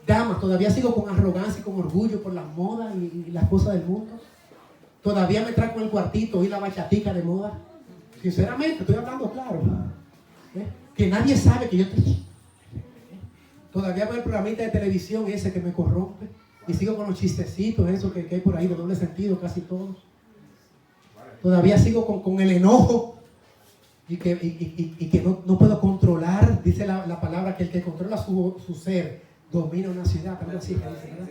Damas, todavía sigo con arrogancia y con orgullo por las modas y las cosas del mundo. Todavía me trajo en el cuartito y la bachatica de moda. Sinceramente, estoy hablando claro. Que nadie sabe que yo estoy. Todavía veo el programita de televisión ese que me corrompe. Y sigo con los chistecitos, eso que hay por ahí de doble sentido, casi todos. Todavía sigo con el enojo. Y que no puedo controlar. Dice la palabra que el que controla su ser domina una ciudad. Algo así que dice, ¿verdad?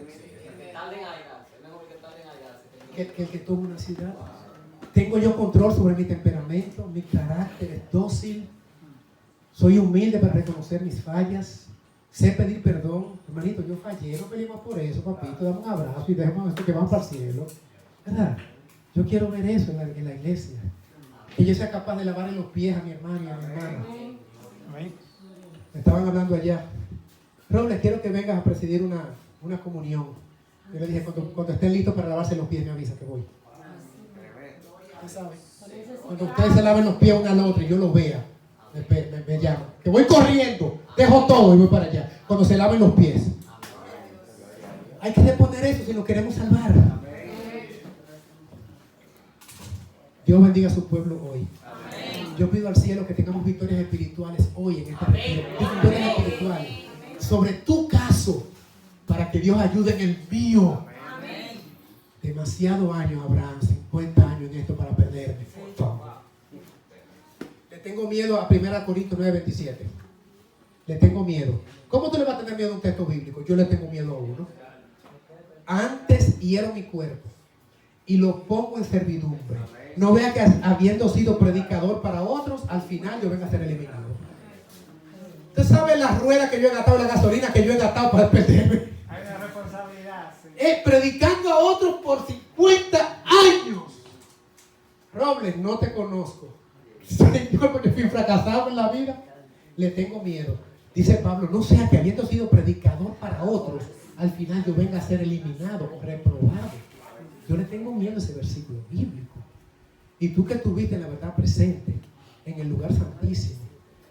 Que el que toma una ciudad. Tengo yo control sobre mi temperamento, mi carácter es dócil. Soy humilde para reconocer mis fallas. Sé pedir perdón. Hermanito, yo fallé, no peleemos por eso, papito. Dame un abrazo y dejemos esto que vamos para el cielo. ¿Verdad? Yo quiero ver eso en la iglesia. Que yo sea capaz de lavarle los pies a mi hermano y a mi hermana. Me estaban hablando allá. Robles, quiero que vengas a presidir una comunión. Yo le dije, cuando estén listos para lavarse los pies, me avisa que voy. Cuando ustedes se laven los pies una al otro y yo los vea, me llaman. Que voy corriendo, dejo todo y voy para allá. Cuando se laven los pies. Hay que deponer eso si nos queremos salvar. Dios bendiga a su pueblo hoy. Yo pido al cielo que tengamos victorias espirituales hoy en este retiro. Victorias espirituales sobre tu caso para que Dios ayude en el mío. Demasiado años, Abraham, 50 años en esto para perderme. Le tengo miedo a 1 Corintios 9:27. Le tengo miedo. ¿Cómo tú le vas a tener miedo a un texto bíblico? Yo le tengo miedo a uno. Antes hiero mi cuerpo y lo pongo en servidumbre. No vea que habiendo sido predicador para otros, al final yo venga a ser eliminado. Usted sabe la rueda que yo he gastado, la gasolina que yo he gastado para perderme. Hay una responsabilidad. Sí. Predicando a otros por 50 años. Robles, no te conozco. Yo porque fui fracasado en la vida, le tengo miedo. Dice Pablo, no sea que habiendo sido predicador para otros, al final yo venga a ser eliminado o reprobado. Yo le tengo miedo a ese versículo bíblico. Y tú que estuviste en la verdad presente, en el lugar santísimo,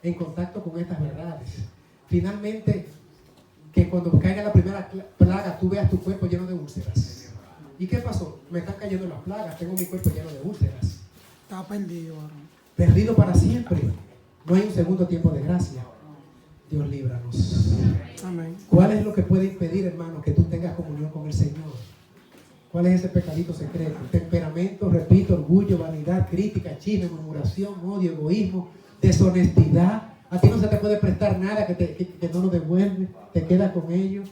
en contacto con estas verdades, finalmente, que cuando caiga la primera plaga, tú veas tu cuerpo lleno de úlceras. ¿Y qué pasó? Me están cayendo las plagas, tengo mi cuerpo lleno de úlceras. Está perdido, varón. Perdido para siempre. No hay un segundo tiempo de gracia. Dios líbranos. Amén. ¿Cuál es lo que puede impedir, hermano, que tú tengas comunión con el Señor? ¿Cuál es ese pecadito secreto? Temperamento, repito, orgullo, vanidad, crítica, chisme, murmuración, odio, egoísmo, deshonestidad. A ti no se te puede prestar nada que no lo devuelve, te quedas con ellos.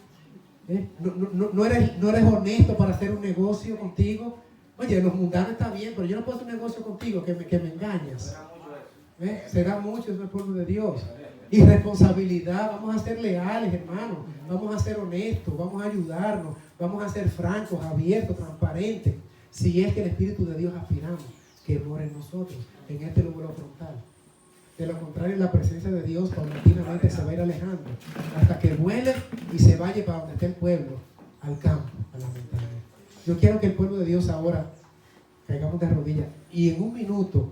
No eres honesto para hacer un negocio contigo. Oye, los mundanos está bien, pero yo no puedo hacer un negocio contigo que me engañas. Será mucho, eso es el pueblo de Dios. Irresponsabilidad, vamos a ser leales, hermanos. Vamos a ser honestos, vamos a ayudarnos, vamos a ser francos, abiertos, transparentes. Si es que el Espíritu de Dios aspiramos que mora en nosotros, en este lóbulo frontal. De lo contrario, la presencia de Dios paulatinamente se va a ir alejando hasta que vuele y se vaya para donde esté el pueblo, al campo, a la montaña. Yo quiero que el pueblo de Dios ahora caigamos de rodillas y en un minuto,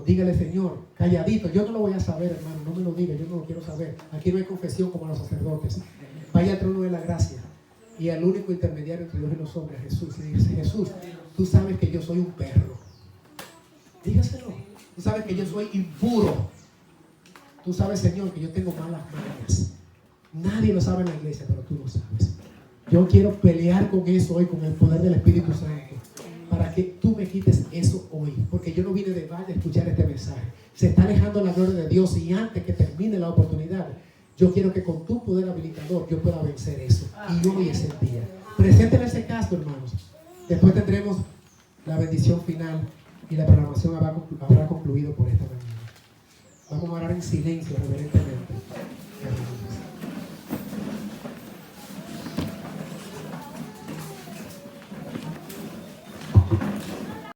dígale, Señor, calladito, yo no lo voy a saber, hermano, no me lo diga, yo no lo quiero saber. Aquí no hay confesión como los sacerdotes. Vaya al trono de la gracia y al único intermediario entre Dios y los hombres, Jesús. Y dice, Jesús, tú sabes que yo soy un perro. Dígaselo. Tú sabes que yo soy impuro. Tú sabes, Señor, que yo tengo malas mañas. Nadie lo sabe en la iglesia, pero tú lo sabes. Yo quiero pelear con eso hoy, con el poder del Espíritu Santo, para que tú me quites eso hoy, porque yo no vine de valle a escuchar este mensaje. Se está alejando la gloria de Dios y antes que termine la oportunidad, yo quiero que con tu poder habilitador yo pueda vencer eso. Y hoy es el día. Presenten ese caso, hermanos. Después tendremos la bendición final y la programación habrá concluido por esta mañana. Vamos a orar en silencio, reverentemente.